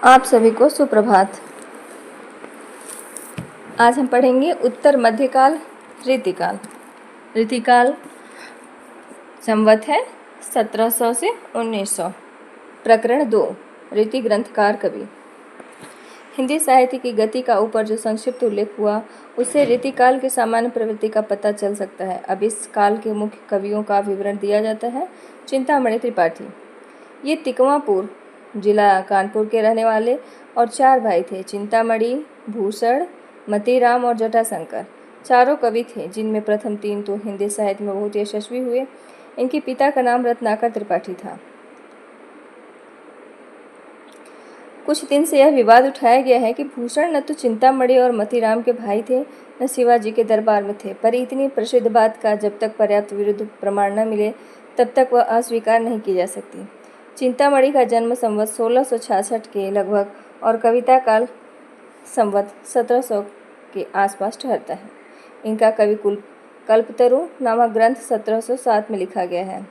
आप सभी को सुप्रभात। आज हम पढ़ेंगे उत्तर मध्यकाल रीतिकाल। रीतिकाल संवत है 1700 से 1900। प्रकरण 2, रीति ग्रंथकार कवि। हिंदी साहित्य की गति का ऊपर जो संक्षिप्त उल्लेख हुआ उससे रीतिकाल की सामान्य प्रवृत्ति का पता चल सकता है। अब इस काल के मुख्य कवियों का विवरण दिया जाता है। चिंतामणि त्रिपाठी, ये तिकवापुर जिला कानपुर के रहने वाले और 4 भाई थे। चिंतामणि, भूषण, मतीराम और जटाशंकर चारों कवि थे, जिनमें प्रथम 3 तो हिंदी साहित्य में बहुत यशस्वी हुए। इनके पिता का नाम रत्नाकर त्रिपाठी था। कुछ दिन से यह विवाद उठाया गया है कि भूषण न तो चिंतामणि और मतीराम के भाई थे, न शिवाजी के दरबार में थे। पर इतनी प्रसिद्ध बात का जब तक पर्याप्त विरुद्ध प्रमाण न मिले तब तक वह अस्वीकार नहीं की जा सकती। चिंतामणि का जन्म संवत 1666 के लगभग और कविता काल संवत 1700 के आसपास ठहरता है। इनका कवि कुल कल्पतरु नामक ग्रंथ 1707 में लिखा गया है।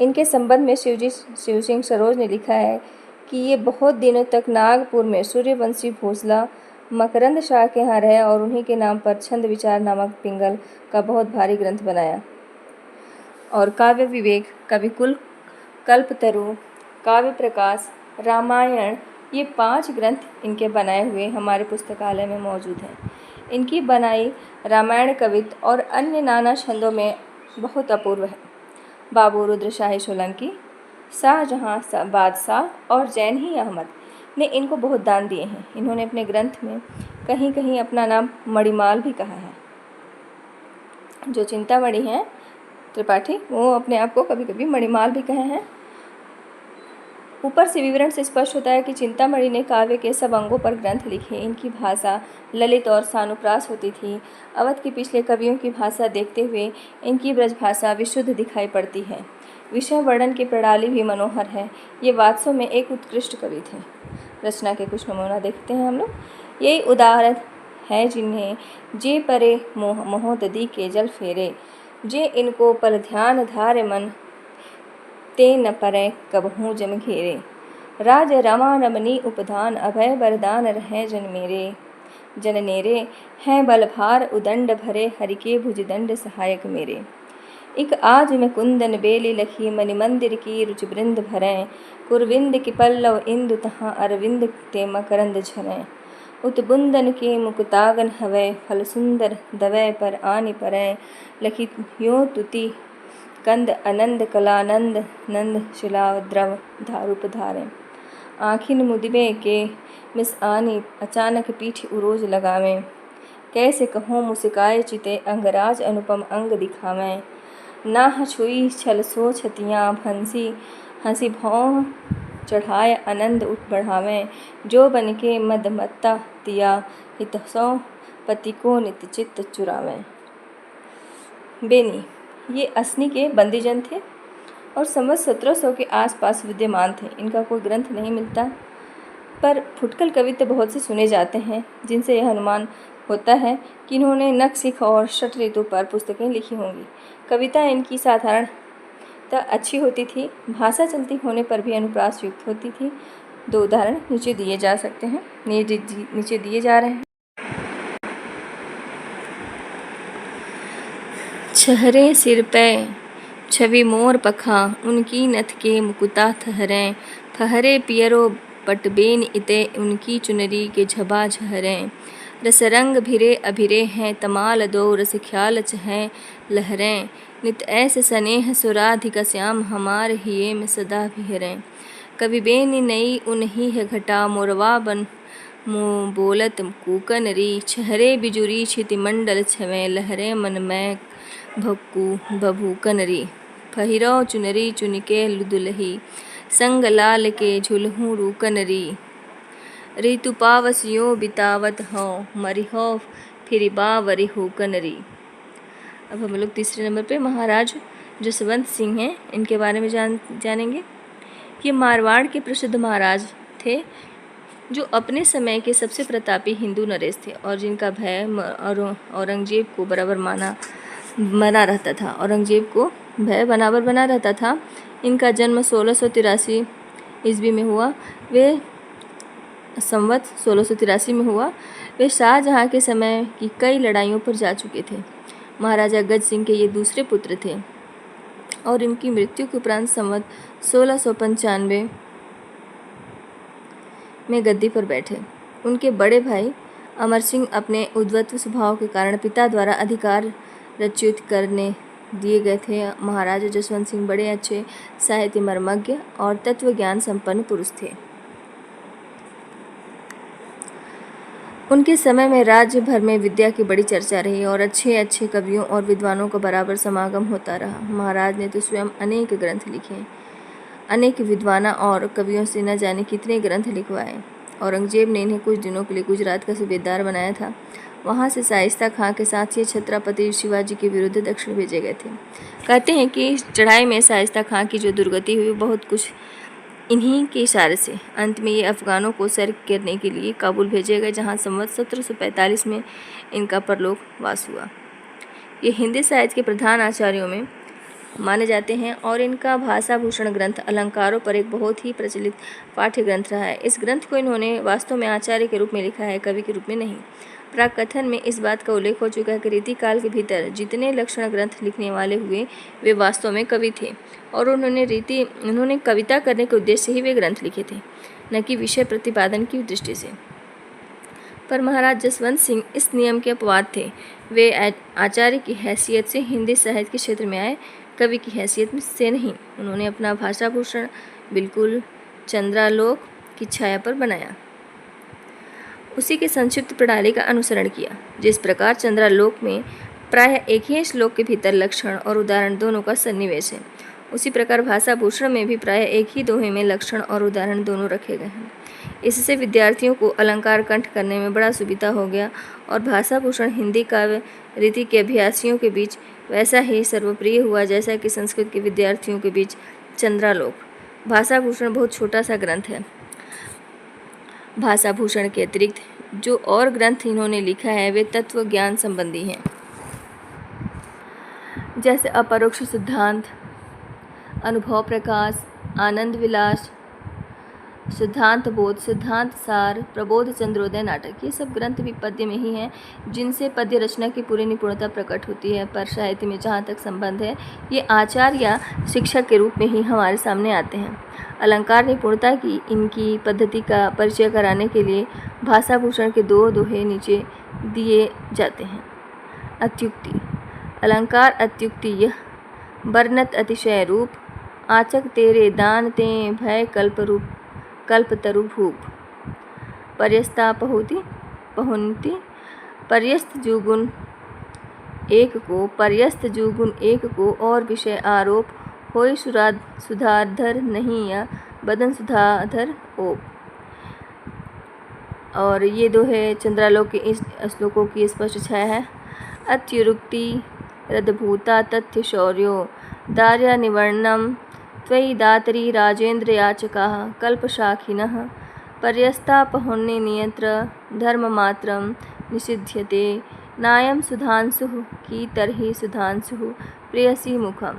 इनके संबंध में शिव सिंह सरोज ने लिखा है कि ये बहुत दिनों तक नागपुर में सूर्यवंशी भोसला मकरंद शाह के यहाँ रहे और उन्हीं के नाम पर छंद विचार नामक पिंगल का बहुत भारी ग्रंथ बनाया। और काव्य विवेक, कविकुल, कल्पतरु, काव्य प्रकाश, रामायण, ये 5 ग्रंथ इनके बनाए हुए हमारे पुस्तकालय में मौजूद हैं। इनकी बनाई रामायण कवित्त और अन्य नाना छंदों में बहुत अपूर्व है। बाबू रुद्रशाही सोलंकी, शाहजहाँ बादशाह और जैन ही अहमद ने इनको बहुत दान दिए हैं। इन्होंने अपने ग्रंथ में कहीं कहीं अपना नाम मणिमाल भी कहा है। जो चिंतामणि हैं त्रिपाठी, वो अपने आप को कभी कभी मणिमाल भी कहे हैं। ऊपर से विवरण से स्पष्ट होता है कि चिंतामणि ने काव्य के सब अंगों पर ग्रंथ लिखे। इनकी भाषा ललित और सानुप्रास होती थी। अवध के पिछले कवियों की भाषा देखते हुए इनकी ब्रजभाषा विशुद्ध दिखाई पड़ती है। विषय वर्णन की प्रणाली भी मनोहर है। ये वास्तव में एक उत्कृष्ट कवि थे। रचना के कुछ नमूना देखते हैं हम लोग। यही उदाहरण है जिन्हें जे परे महोदधि के जल फेरे, जे इनको पर ध्यान धारे मन, ते न परे कबहूँ जम घेरे। राज रमा रमनी उपधान, अभय वरदान रहे जननेरे। हैं बलभार उदंड भरे, हरि के भुजदंड सहायक मेरे। इक आज में कुंदन बेली लखी, मणि मंदिर की रुचि वृंद भरें। कुरविंद की पल्लव इंदु, तहाँ अरविंद ते मकरंद झरें। उत्बुंदन के मुकुतागन हवै, फल सुंदर दवै पर आनि परें। लखी यो तुति कंद अनंद कलानंद, नंद शिलाद्रव धारूप धारें। आँखिन मुदिबे के मिस आनी, अचानक पीठ उरोज लगावें। कैसे कहूँ मुस्काए चिते, अंगराज अनुपम अंग दिखावें। नाह छुई छल सो छतियाँ, हंसी भौं चढ़ाए आनंद उठ बढ़ावें। जो बन के मदमत्ता तिया, हितसों पति को नित चित्त चुरावें। बेनी, ये असनी के बंदीजन थे और संवत 1700 के आसपास विद्यमान थे। इनका कोई ग्रंथ नहीं मिलता, पर फुटकल कवित्व बहुत से सुने जाते हैं, जिनसे यह अनुमान होता है कि इन्होंने नख सिख और षट ऋतु पर पुस्तकें लिखी होंगी। कविता इनकी साधारणतः अच्छी होती थी। भाषा चलती होने पर भी अनुप्रास युक्त होती थी। 2 उदाहरण नीचे दिए जा सकते हैं, नीचे दिए जा रहे हैं। छहरे सिर पे छवि मोर पखा, उनकी नथ के मुकुता थहरें। फहरे पियरो पटबेन इते, उनकी चुनरी के झबा झहरें। रसरंग भिरे अभिरे हैं, तमाल दो रस ख्याल चहें लहरें। नित ऐसे स्नेह सुराधिका श्याम, हमार हिये में सदा भिहरें। कवि बेनी नई उन्हीं है घटा, मोरवा बन मुँह बोलत कूकन री। छहरे बिजुरी छिति मंडल छवें, लहरें मन में भक्कू बभूकन री। फहिरौ चुनरी चुनिके दुलही, संग लाल के झुलहूँ रूकन री। ऋतु पावस यो बितावत हो, मरिहो फिर बावरी हुकन री। अब हम लोग तीसरे नंबर पे महाराज जसवंत सिंह हैं, इनके बारे में जानेंगे। ये मारवाड़ के प्रसिद्ध महाराज थे, जो अपने समय के सबसे प्रतापी हिंदू नरेश थे और जिनका भय औरंगजेब को बराबर बना रहता था। औरंगजेब को भय बराबर बना रहता था। इनका जन्म 1683 ईस्वी में हुआ, वे संवत 1683 में हुआ। वे शाहजहां के समय की कई लड़ाइयों पर जा चुके थे। महाराजा गज सिंह के ये दूसरे पुत्र थे और इनकी मृत्यु के उपरांत संवत 1695 में गद्दी पर बैठे। उनके बड़े भाई अमर सिंह अपने उद्धत्व स्वभाव के कारण पिता द्वारा अधिकार रच्युत करने दिए गए थे। महाराजा जसवंत सिंह बड़े अच्छे साहित्य मर्मज्ञ और तत्व ज्ञान संपन्न पुरुष थे। उनके समय में राज्य भर में विद्या की बड़ी चर्चा रही और अच्छे अच्छे कवियों और विद्वानों का बराबर समागम होता रहा। महाराज ने तो स्वयं अनेक ग्रंथ लिखे, अनेक विद्वानों और कवियों से न जाने कितने ग्रंथ लिखवाए। औरंगजेब ने इन्हें कुछ दिनों के लिए गुजरात का सूबेदार बनाया था। वहाँ से शाइस्ता खां के साथ ये छत्रपति शिवाजी के विरुद्ध दक्षिण भेजे गए थे। कहते हैं कि चढ़ाई में शाइस्ता खां की जो दुर्गति हुई बहुत कुछ इन्हीं के इशारे से। अंत में ये अफ़गानों को सैर करने के लिए काबुल भेजे गए, जहाँ संवत 1745 में इनका परलोक वास हुआ। ये हिंदी साहित्य के प्रधान आचार्यों में माने जाते हैं और इनका भाषा भूषण ग्रंथ अलंकारों पर एक बहुत ही प्रचलित पाठ्य ग्रंथ रहा है। इस ग्रंथ को इन्होंने वास्तव में आचार्य के रूप में लिखा है, कवि के रूप में नहीं। प्राक कथन में इस बात का उल्लेख हो चुका है कि रीति काल के भीतर जितने लक्षण ग्रंथ लिखने वाले हुए वे वास्तव में कवि थे और उन्होंने कविता करने के उद्देश्य से ही वे ग्रंथ लिखे थे, न कि विषय प्रतिपादन की दृष्टि से। पर महाराज जसवंत सिंह इस नियम के अपवाद थे। वे आचार्य की हैसियत से हिंदी साहित्य के क्षेत्र में आए, कवि की हैसियत से नहीं। उन्होंने अपना भाषाभूषण बिल्कुल चंद्रालोक की छाया पर बनाया, उसी के संक्षिप्त प्रणाली का अनुसरण किया। जिस प्रकार चंद्रालोक में प्रायः एक ही श्लोक के भीतर लक्षण और उदाहरण दोनों का सन्निवेश है, उसी प्रकार भाषाभूषण में भी प्रायः एक ही दोहे में लक्षण और उदाहरण दोनों रखे गए हैं। इससे विद्यार्थियों को अलंकार कंठ करने में बड़ा सुविधा हो गया और भाषाभूषण हिंदी काव्य रीति के अभ्यासियों के बीच वैसा ही सर्वप्रिय हुआ जैसा कि संस्कृत के विद्यार्थियों के बीच चंद्रालोक। भाषाभूषण बहुत छोटा सा ग्रंथ है। भाषाभूषण के अतिरिक्त जो और ग्रंथ इन्होंने लिखा है वे तत्व ज्ञान संबंधी हैं, जैसे अपरोक्ष सिद्धांत, अनुभव प्रकाश, आनंद विलास, सिद्धांत बोध, सिद्धांत सार, प्रबोध, चंद्रोदय नाटक। ये सब ग्रंथ भी पद्य में ही हैं, जिनसे पद्य रचना की पूरी निपुणता प्रकट होती है। पर साहित्य में जहाँ तक संबंध है, ये आचार्य या शिक्षक के रूप में ही हमारे सामने आते हैं। अलंकार निपुणता की इनकी पद्धति का परिचय कराने के लिए भाषाभूषण के दो दोहे नीचे दिए जाते हैं। अत्युक्ति। अलंकार अत्युक्ति यह वर्णत अतिशय रूप, आचक तेरे दान ते भय कल्पतरु भूप। पर्यस्ता पहुंति पर्यस्त जुगुन एक को और विषय आरोप होय सुधाधर नहीं या बदन सुधाधर ओप। और ये दोहे चंद्रालोक के इस श्लोकों की स्पष्ट छाया है। अत्युक्ति रदभूता तथ्य शौर्यो दार्या निवर्णम त्वयि दातरी राजेंद्र याचकाः कल्पशाखिनः पर्यस्तापहुन्नि नियत्र धर्ममात्रं निषिध्यते नायं सुधांशुः की तरहि सुधांशुः प्रेयसी मुखम।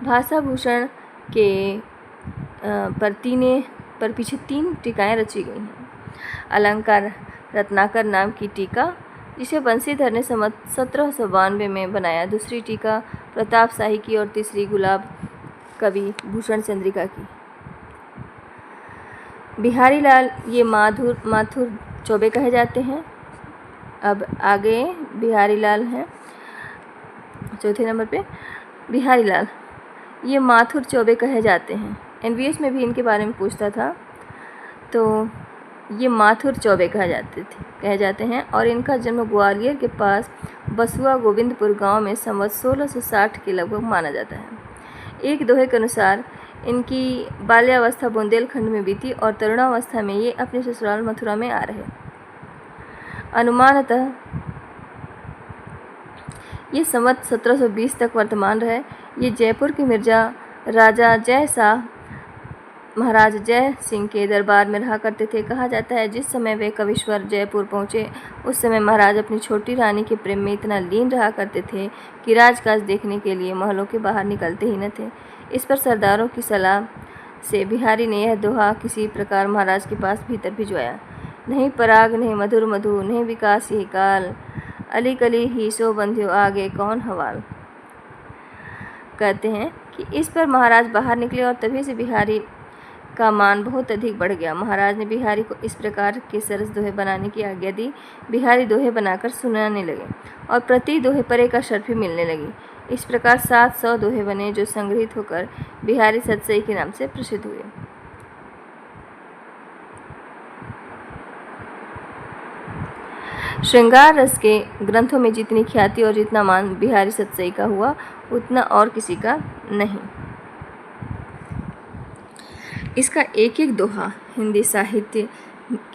भाषाभूषण के पर पीछे 3 टीकाएँ रची गई हैं। अलंकार रत्नाकर नाम की टीका, जिसे बंसीधर ने संवत 1792 में बनाया। दूसरी टीका प्रताप शाही की और तीसरी गुलाब कवि भूषण चंद्रिका की। बिहारी लाल ये माथुर चौबे कहे जाते हैं। अब आगे बिहारी लाल हैं चौथे नंबर पे। बिहारी लाल ये माथुर चौबे कहे जाते हैं। एनवीएस में भी इनके बारे में पूछता था, तो ये माथुर चौबे कहे जाते हैं और इनका जन्म ग्वालियर के पास बसुआ गोविंदपुर गांव में संवत 1660 के लगभग माना जाता है। एक दोहे के अनुसार इनकी बाल्यावस्था बुंदेलखंड में बीती और तरुणावस्था में ये अपने ससुराल मथुरा में आ रहे। अनुमानतः ये संवत 1720 तक वर्तमान रहे। ये जयपुर के मिर्जा राजा जय शाह महाराज जय सिंह के दरबार में रहा करते थे। कहा जाता है जिस समय वे कविश्वर जयपुर पहुँचे उस समय महाराज अपनी छोटी रानी के प्रेम में इतना लीन रहा करते थे कि राजकाज देखने के लिए महलों के बाहर निकलते ही न थे। इस पर सरदारों की सलाह से बिहारी ने यह दोहा किसी प्रकार महाराज के पास भीतर भिजवाया। नहीं पराग नहीं मधुर मधु नहीं विकास यही काल, अली कली ही सो बंध्यो आगे कौन हवाल। कहते हैं कि इस पर महाराज बाहर निकले और तभी से बिहारी का मान बहुत अधिक बढ़ गया। महाराज ने बिहारी को इस प्रकार के सरस दोहे बनाने की आज्ञा दी। बिहारी दोहे बनाकर सुनाने लगे और प्रति दोहे पर एक अशर्फी मिलने लगी। इस प्रकार 700 दोहे बने जो संग्रहित होकर बिहारी सतसई के नाम से प्रसिद्ध हुए। श्रृंगार रस के ग्रंथों में जितनी ख्याति और जितना मान बिहारी सतसई का हुआ उतना और किसी का नहीं। इसका एक एक दोहा हिंदी साहित्य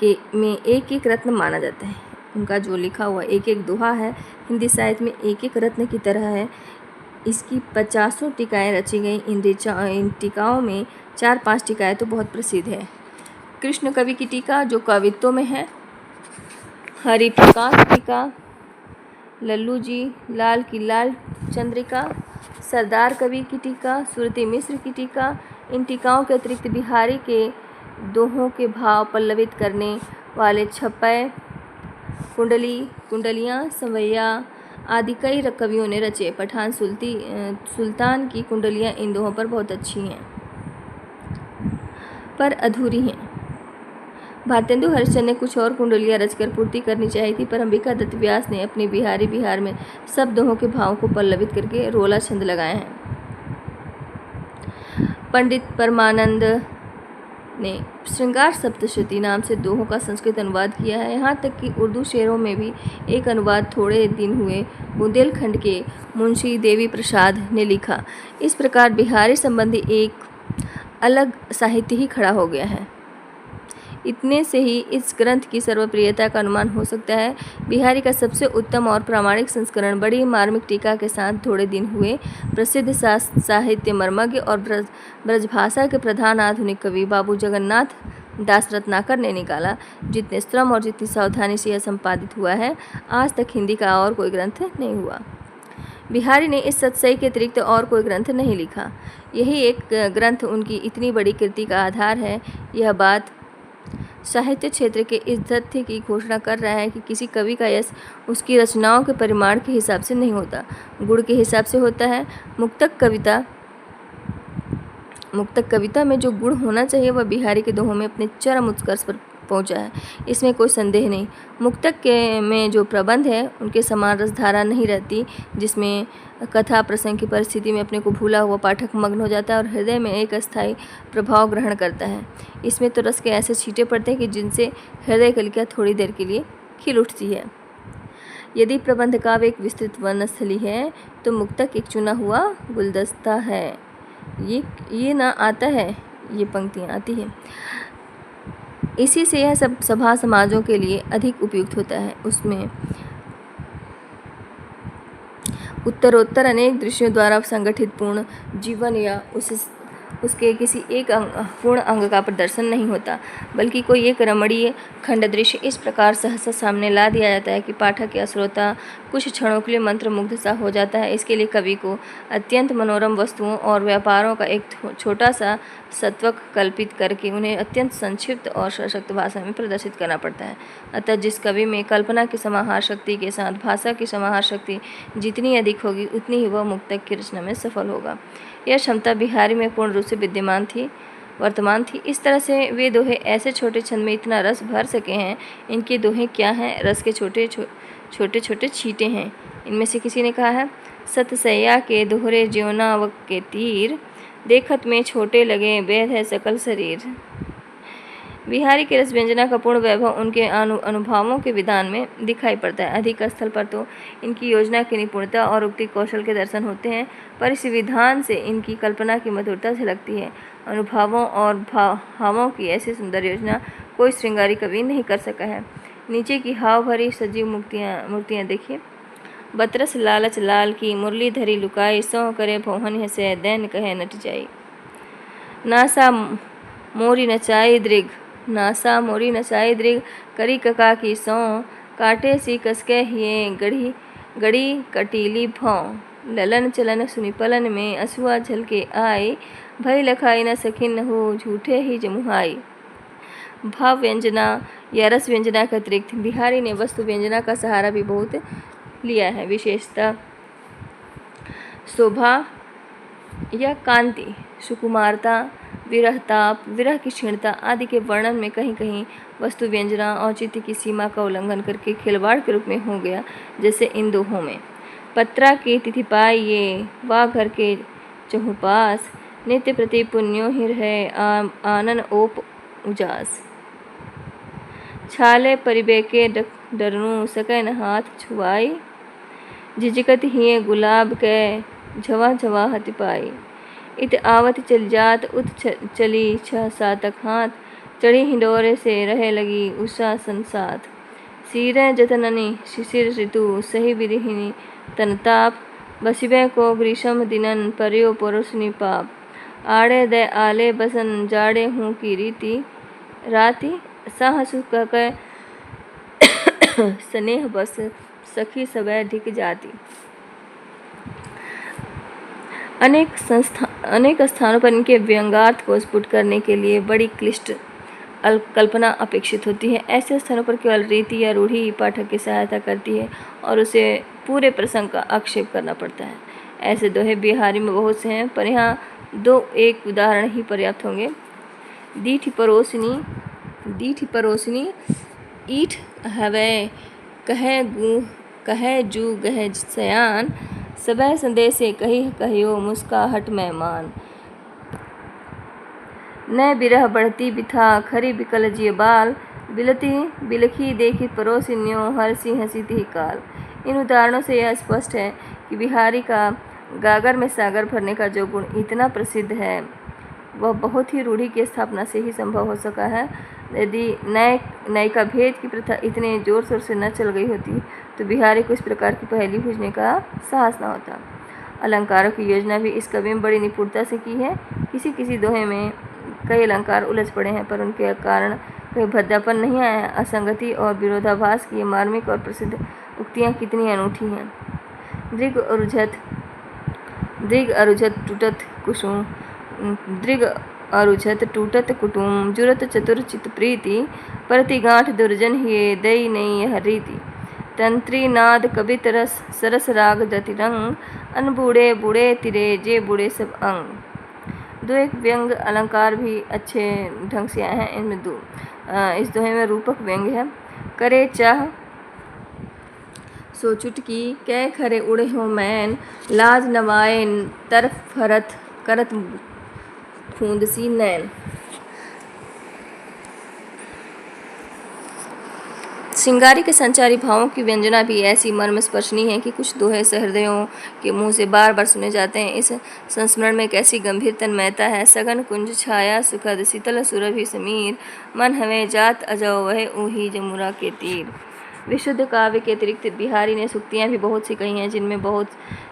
के में एक एक रत्न माना जाता है। उनका जो लिखा हुआ एक एक दोहा है हिंदी साहित्य में एक एक रत्न की तरह है। इसकी 50 टीकाएँ रची गई। इन टीकाओं में 4-5 टीकाएँ तो बहुत प्रसिद्ध है। कृष्ण कवि की टीका जो कवित्वों में है, हरिप्रकाश टीका, लल्लू जी लाल की लाल चंद्रिका, सरदार कवि की टीका, सुरती मिश्र की टीका। इन टीकाओं के अतिरिक्त बिहारी के दोहों के भाव पल्लवित करने वाले छपै, कुंडलियाँ, संवैया आदि कई कवियों ने रचे। पठान सुल्तान की कुंडलियाँ इन दोहों पर बहुत अच्छी हैं पर अधूरी हैं। भारतेंदु हरिश्चंद्र ने कुछ और कुंडलियाँ रचकर पूर्ति करनी चाहिए थी, पर अंबिका दत्त व्यास ने अपनी बिहार में सब दोहों के भावों को पल्लवित करके रोला छंद लगाए हैं। पंडित परमानंद ने श्रृंगार सप्तशती नाम से दोहों का संस्कृत अनुवाद किया है। यहाँ तक कि उर्दू शेरों में भी एक अनुवाद थोड़े दिन हुए बुंदेलखंड के मुंशी देवी प्रसाद ने लिखा। इस प्रकार बिहारी संबंधी एक अलग साहित्य ही खड़ा हो गया है। इतने से ही इस ग्रंथ की सर्वप्रियता का अनुमान हो सकता है। बिहारी का सबसे उत्तम और प्रामाणिक संस्करण बड़ी मार्मिक टीका के साथ थोड़े दिन हुए प्रसिद्ध साहित्य मर्मज्ञ और ब्रजभाषा के प्रधान आधुनिक कवि बाबू जगन्नाथ दास रत्नाकर ने निकाला। जितने श्रम और जितनी सावधानी से यह संपादित हुआ है, आज तक हिंदी का और कोई ग्रंथ नहीं हुआ। बिहारी ने इस सतसई के अतिरिक्त और कोई ग्रंथ नहीं लिखा। यही एक ग्रंथ उनकी इतनी बड़ी कृति का आधार है। यह बात साहित्य क्षेत्र के इस तथ्य की घोषणा कर रहा है कि किसी कवि का यश उसकी रचनाओं के परिमाण के हिसाब से नहीं होता, गुण के हिसाब से होता है। मुक्तक कविता में जो गुण होना चाहिए वह बिहारी के दोहों में अपने चरम उत्कर्ष पर पहुंचा है, इसमें कोई संदेह नहीं। मुक्तक के में जो प्रबंध है उनके समान रसधारा नहीं रहती, जिसमें कथा प्रसंग की परिस्थिति में अपने को भूला हुआ पाठक मग्न हो जाता है और हृदय में एक अस्थायी प्रभाव ग्रहण करता है। इसमें तो रस के ऐसे छींटे पड़ते हैं कि जिनसे हृदय कलिका थोड़ी देर के लिए खिल उठती है। यदि प्रबंध काव्य एक विस्तृत वर्णस्थली है तो मुक्तक एक चुना हुआ गुलदस्ता है। ये ना आता है, ये पंक्तियाँ आती हैं। इसी से यह सब सभा समाजों के लिए अधिक उपयुक्त होता है। उसमें उत्तरोत्तर अनेक दृश्यों द्वारा संगठित पूर्ण जीवन या उसके किसी एक पूर्ण अंग का प्रदर्शन नहीं होता, बल्कि कोई एक रमणीय खंड दृश्य इस प्रकार सहसा सामने ला दिया जाता है कि पाठक या श्रोता कुछ क्षणों के लिए मंत्रमुग्ध सा हो जाता है। इसके लिए कवि को अत्यंत मनोरम वस्तुओं और व्यापारों का एक छोटा सा सत्वक कल्पित करके उन्हें अत्यंत संक्षिप्त और सशक्त भाषा में प्रदर्शित करना पड़ता है। अतः जिस कवि में कल्पना की समाहार शक्ति के साथ भाषा की समाहार शक्ति जितनी अधिक होगी उतनी ही वह मुक्तक की रचना में सफल होगा। यह क्षमता बिहारी में पूर्ण रूप से वर्तमान थी। इस तरह से वे दोहे ऐसे छोटे छंद में इतना रस भर सके हैं। इनके दोहे क्या हैं? रस के छोटे छोटे छींटे हैं। इनमें से किसी ने कहा है, सतसैया के दोहरे ज्योनावक के तीर, देखत में छोटे लगे वैध है सकल शरीर। बिहारी के रस व्यंजना का पूर्ण वैभव उनके अनुभवों के विधान में दिखाई पड़ता है। अधिक स्थल पर तो इनकी योजना की निपुणता और उक्ति कौशल के दर्शन होते हैं, पर इस विधान से इनकी कल्पना की मधुरता झलकती है। अनुभवों और भावों की ऐसी सुंदर योजना कोई श्रृंगारी कवि नहीं कर सका है। नीचे की हाव भरी सजीव मूर्तियाँ देखिए। बतरस लालच लाल की मुरली धरी लुकाई, सौ करे भौहन हसे दैन कहे नट जाई। नासा मोरी नचाई दृग करी कका की सौ, काटे सी कसके हिये गड़ी कटीली भौं। ललन चलन सुनि पलन में असुआ झलके आई, भई लखाई न सखिन हो झूठे ही जमुहाई। भाव व्यंजना या रस व्यंजना के अतिरिक्त बिहारी ने वस्तु व्यंजना का सहारा भी बहुत लिया है। विशेषतः शोभा या कांति, सुकुमारता, विरहताप, विरह की क्षीणता आदि के वर्णन में कहीं कहीं वस्तु व्यंजना औचित्य की सीमा का उल्लंघन करके खिलवाड़ के रूप में हो गया। जैसे इन दोहों में पत्रा की तिथि पाई ये वा घर के चहुपास, नित्य प्रति पुण्यो ही रहे आनन ओप उजास। छाले परिबेके डरनु सकै न हाथ छुआई, झिझकत हिये गुलाब के झवा झवा हति पाई। इत आवत चल जात उत चली छह सातक हाथ, चढ़ी हिंडोरे से रहे लगी उषा संसात। सीरे जतननि शिशिर ऋतु सही विरहिनी तनताप, बसिबे को ग्रीष्म दिनन पर्यो परोसनी पाप। आड़े दे आले बसन जाड़े हूँ की रीति राति, साह सुख कह स्नेह बस सखी सबे ढिक जाती। अनेक स्थानों पर इनके व्यंग्यार्थ को स्फुट करने के लिए बड़ी क्लिष्ट कल्पना अपेक्षित होती है। ऐसे स्थानों पर केवल रीति या रूढ़ी ही पाठक की सहायता करती है और उसे पूरे प्रसंग का आक्षेप करना पड़ता है। ऐसे दोहे बिहारी में बहुत से हैं, पर यहाँ दो एक उदाहरण ही पर्याप्त होंगे। दीठी परोसनी ईठ हवे कहे जू गह सयान, सबह संदेशे कहियो मुस्काहट मेहमान। न बिरह बढ़ती बिथा खरी बिकल जिय बाल, बिलखी देखी परोसिन्यो हरसी हंसी तिहि काल। इन उदाहरणों से यह स्पष्ट है कि बिहारी का गागर में सागर भरने का जो गुण इतना प्रसिद्ध है वह बहुत ही रूढ़ी की स्थापना से ही संभव हो सका है। यदि नए का भेद की प्रथा इतने जोर शोर से न चल गई होती तो बिहारी को इस प्रकार की पहेली पूछने का साहस न होता। अलंकारों की योजना भी इस कवि में बड़ी निपुणता से की है। किसी किसी दोहे में कई अलंकार उलझ पड़े हैं, पर उनके कारण कोई भद्दापन नहीं आया है। असंगति और विरोधाभास की ये मार्मिक और प्रसिद्ध उक्तियाँ कितनी अनूठी हैं। दृग अरुझत टूटत कुटुम, जुरत चतुर चित प्रीति, परति गांठ दुर्जन हिये दई नहीं यह रीति। तंत्री नाद कवित रस सरस राग दति रंग, अन बूढ़े बूढ़े तिरे जे बूढ़े सब अंग। दो एक व्यंग अलंकार भी अच्छे ढंग से आए हैं। इनमें इस दोहे में रूपक व्यंग है। करे चाह सो चुटकी कै खरे उड़े हो मैन, लाज नवाए तरफ फरत करत फूंदसी नैन। श्रृंगारी के संचारी भावों की व्यंजना भी ऐसी मर्मस्पर्शनीय है कि कुछ दोहे सहृदयों के मुंह से बार बार सुने जाते हैं। इस संस्मरण में कैसी गंभीर तन्मयता है। सघन कुंज छाया सुखद शीतल सुरभि समीर, मन हमें जात अजो वह ऊही जमुना के तीर। विशुद्ध काव्य के अतिरिक्त बिहारी ने सूक्तियाँ भी बहुत सी कही हैं, जिनमें बहुत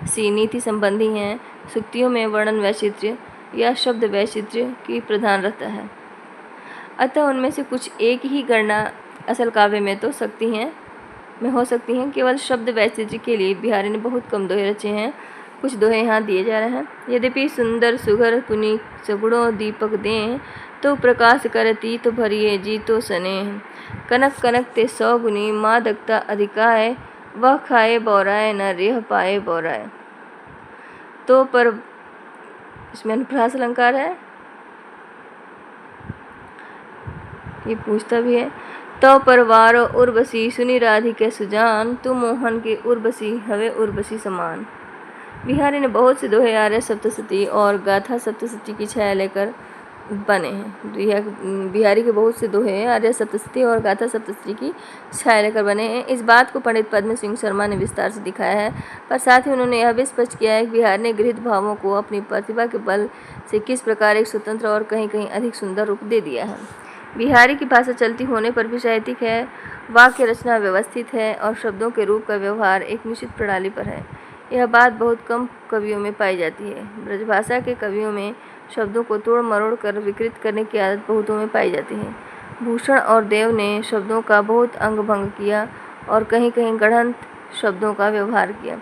सी नीति संबंधी हैं। सूक्तियों में वर्णन वैचित्र्य या शब्द वैचित्र्य की प्रधान रहता है, अतः उनमें से कुछ एक ही गणना असल काव्य में हो सकती हैं। केवल शब्द वैचित्र्य के लिए बिहारी ने बहुत कम दोहे रचे हैं। कुछ दोहे यहाँ दिए जा रहे हैं। यद्यपि सुंदर सुघर पुनि सगुणों दीपक दें, तो प्रकाश करती तो भरिए जी तो स्नेह। कनक कनक ते 100 गुनी मादकता अधिकाय, वह खाए बौराए न रेह पाए बौराए। तो पर इसमें अनुप्रास अलंकार है, ये पूछता भी है। तो परवारो उर्वशी सुनी राधिके सुजान, तू मोहन की उर्वशी हवे उर्वशी समान। बिहारी ने बहुत से दोहे आर्य सप्तशती और गाथा सप्तशती की छाया लेकर बने हैं। बिहारी के बहुत से दोहे आर्य सप्तशती और गाथा सप्तशती की छाया लेकर बने हैं। इस बात को पंडित पद्म सिंह शर्मा ने विस्तार से दिखाया है, पर साथ ही उन्होंने यह भी स्पष्ट किया है कि बिहारी ने गृहीत भावों को अपनी प्रतिभा के बल से किस प्रकार एक स्वतंत्र और कहीं कहीं अधिक सुंदर रूप दे दिया है। बिहारी की भाषा चलती होने पर भी साहित्यिक है, वाक्य रचना व्यवस्थित है और शब्दों के रूप का व्यवहार एक निश्चित प्रणाली पर है। यह बात बहुत कम कवियों में पाई जाती है। ब्रजभाषा के कवियों में शब्दों को तोड़ मरोड़ कर विकृत करने की आदत बहुतों में पाई जाती है। भूषण और देव ने शब्दों का बहुत अंग भंग किया और कहीं कहीं गढ़ंत शब्दों का व्यवहार किया।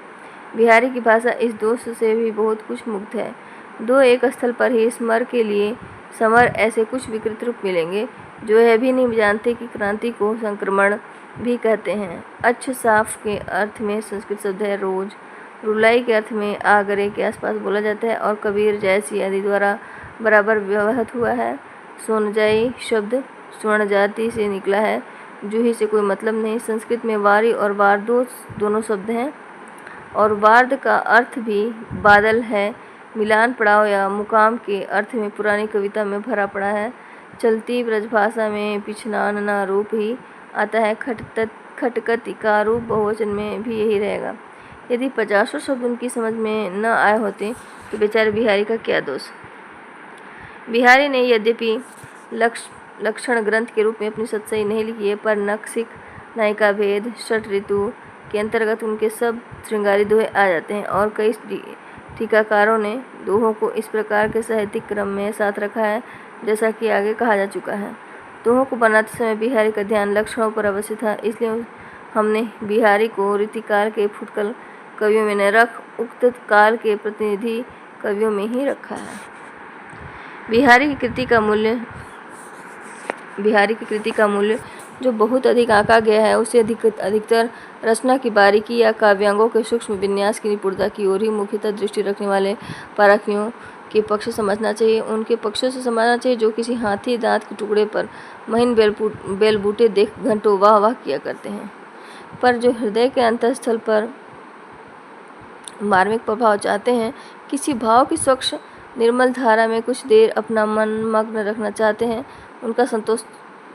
बिहारी की भाषा इस दोष से भी बहुत कुछ मुक्त है। दो एक स्थल पर ही स्मर के लिए समर ऐसे कुछ विकृत रूप मिलेंगे जो यह भी नहीं जानते कि क्रांति को संक्रमण भी कहते हैं। अच्छ साफ के अर्थ में संस्कृत शब्द है रोज, रुलाई के अर्थ में आगरे के आसपास बोला जाता है और कबीर जैसी आदि द्वारा बराबर व्यवहित हुआ है। सोनजाई शब्द स्वर्ण जाति से निकला है, जूही से कोई मतलब नहीं। संस्कृत में वारी और वार दोनों शब्द हैं और वार्द का अर्थ भी बादल है। मिलान पड़ाव या मुकाम के अर्थ में पुरानी कविता में भरा पड़ा है। चलती ब्रजभाषा में पिछनाना रूप ही आता है। खटकती का रूप बहुवचन में भी यही रहेगा। यदि 50 शब्द उनकी समझ में न आए होते तो बेचारे बिहारी का क्या दोष। बिहारी ने यद्यपि लक्षण ग्रंथ के रूप में अपनी सच्चाई नहीं लिखी है, पर नक्सिक नायिका भेद षट ऋतु के अंतर्गत उनके सब श्रृंगारी दोहे आ जाते हैं और कई टीकाकारों ने दोहों को इस प्रकार के साहित्यिक क्रम में साथ रखा है जैसा कि आगे कहा जा चुका है। दोहों को बनाते समय बिहारी का ध्यान लक्षणों पर अवश्य था, इसलिए हमने बिहारी को रीतिकाल के फुटकल कवियों में न रख उक्त काल के प्रतिनिधि कवियों में ही रखा है। बिहारी की कृति का मूल्य जो बहुत अधिक आंका गया है उसे अधिकतर रचना की बारीकी या काव्यांगों के सूक्ष्म विन्यास की निपुणता की ओर ही मुख्यतः दृष्टि रखने वाले पारखियों के पक्ष से समझना चाहिए। उनके पक्षों से समझना चाहिए जो किसी हाथी दांत के टुकड़े पर महीन बेलबूटे देख घंटों वाह वाह किया करते हैं, पर जो हृदय के अंतःस्थल पर मार्मिक प्रभाव चाहते हैं, किसी भाव की स्वच्छ निर्मल धारा में कुछ देर अपना मन मग्न रखना चाहते हैं, उनका संतोष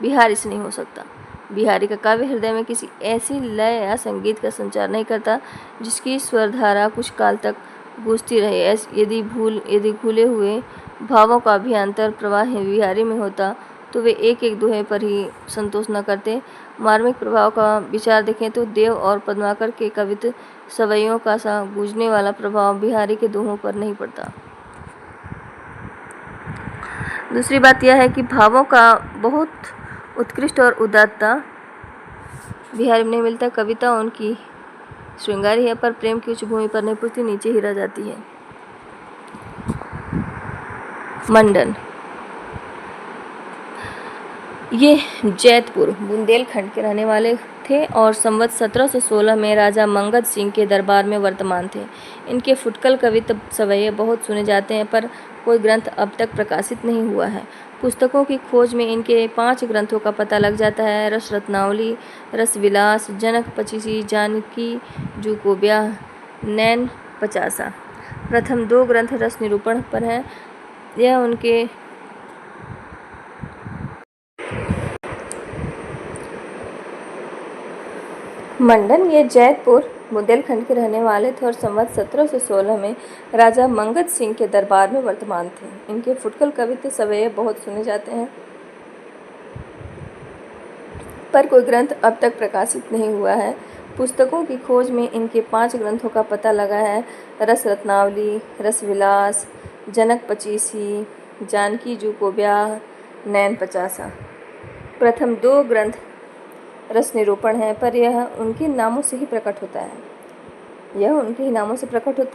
बिहारी से नहीं हो सकता। बिहारी का काव्य हृदय में किसी ऐसी लय या संगीत का संचार नहीं करता जिसकी स्वरधारा कुछ काल तक गूंजती रहे। यदि भूले हुए भावों का अभियांतर प्रवाह बिहारी में होता तो वे एक एक दोहे पर ही संतोष न करते। मार्मिक प्रभाव का विचार देखें तो देव और पद्माकर के कवित्व सवैयों का सा गूंजने वाला प्रभाव बिहारी के दोहों पर नहीं पड़ता। दूसरी बात यह है कि भावों का बहुत उत्कृष्ट और उदात्तता बिहारी में नहीं मिलता। कविता उनकी श्रृंगारी है, पर प्रेम की उच्च भूमि पर नहीं पुजती, नीचे ही रह जाती है। मंडन ये जैतपुर बुंदेलखंड के रहने वाले थे और संवत 1716 में राजा मंगत सिंह के दरबार में वर्तमान थे। इनके फुटकल कवित्व सवैये बहुत सुने जाते हैं, पर कोई ग्रंथ अब तक प्रकाशित नहीं हुआ है। पुस्तकों की खोज में इनके 5 ग्रंथों का पता लग जाता है। रस रत्नावली, रस विलास, जनक पचीसी, जानकी जू को ब्याह, नैन पचासा। प्रथम 2 ग्रंथ रस निरूपण पर हैं। यह उनके मंडन ये जैतपुर बुंदेलखंड के रहने वाले थे और संवत 1716 में राजा मंगत सिंह के दरबार में वर्तमान थे। इनके फुटकल कवित्व सवैये बहुत सुने जाते हैं, पर कोई ग्रंथ अब तक प्रकाशित नहीं हुआ है। पुस्तकों की खोज में इनके 5 ग्रंथों का पता लगा है। रस रत्नावली, रस विलास, जनक पचीसी, जानकी जू को ब्याह, नैन पचासा। प्रथम 2 ग्रंथ रस निरूपण है, पर यह उनके नामों से ही प्रकट होता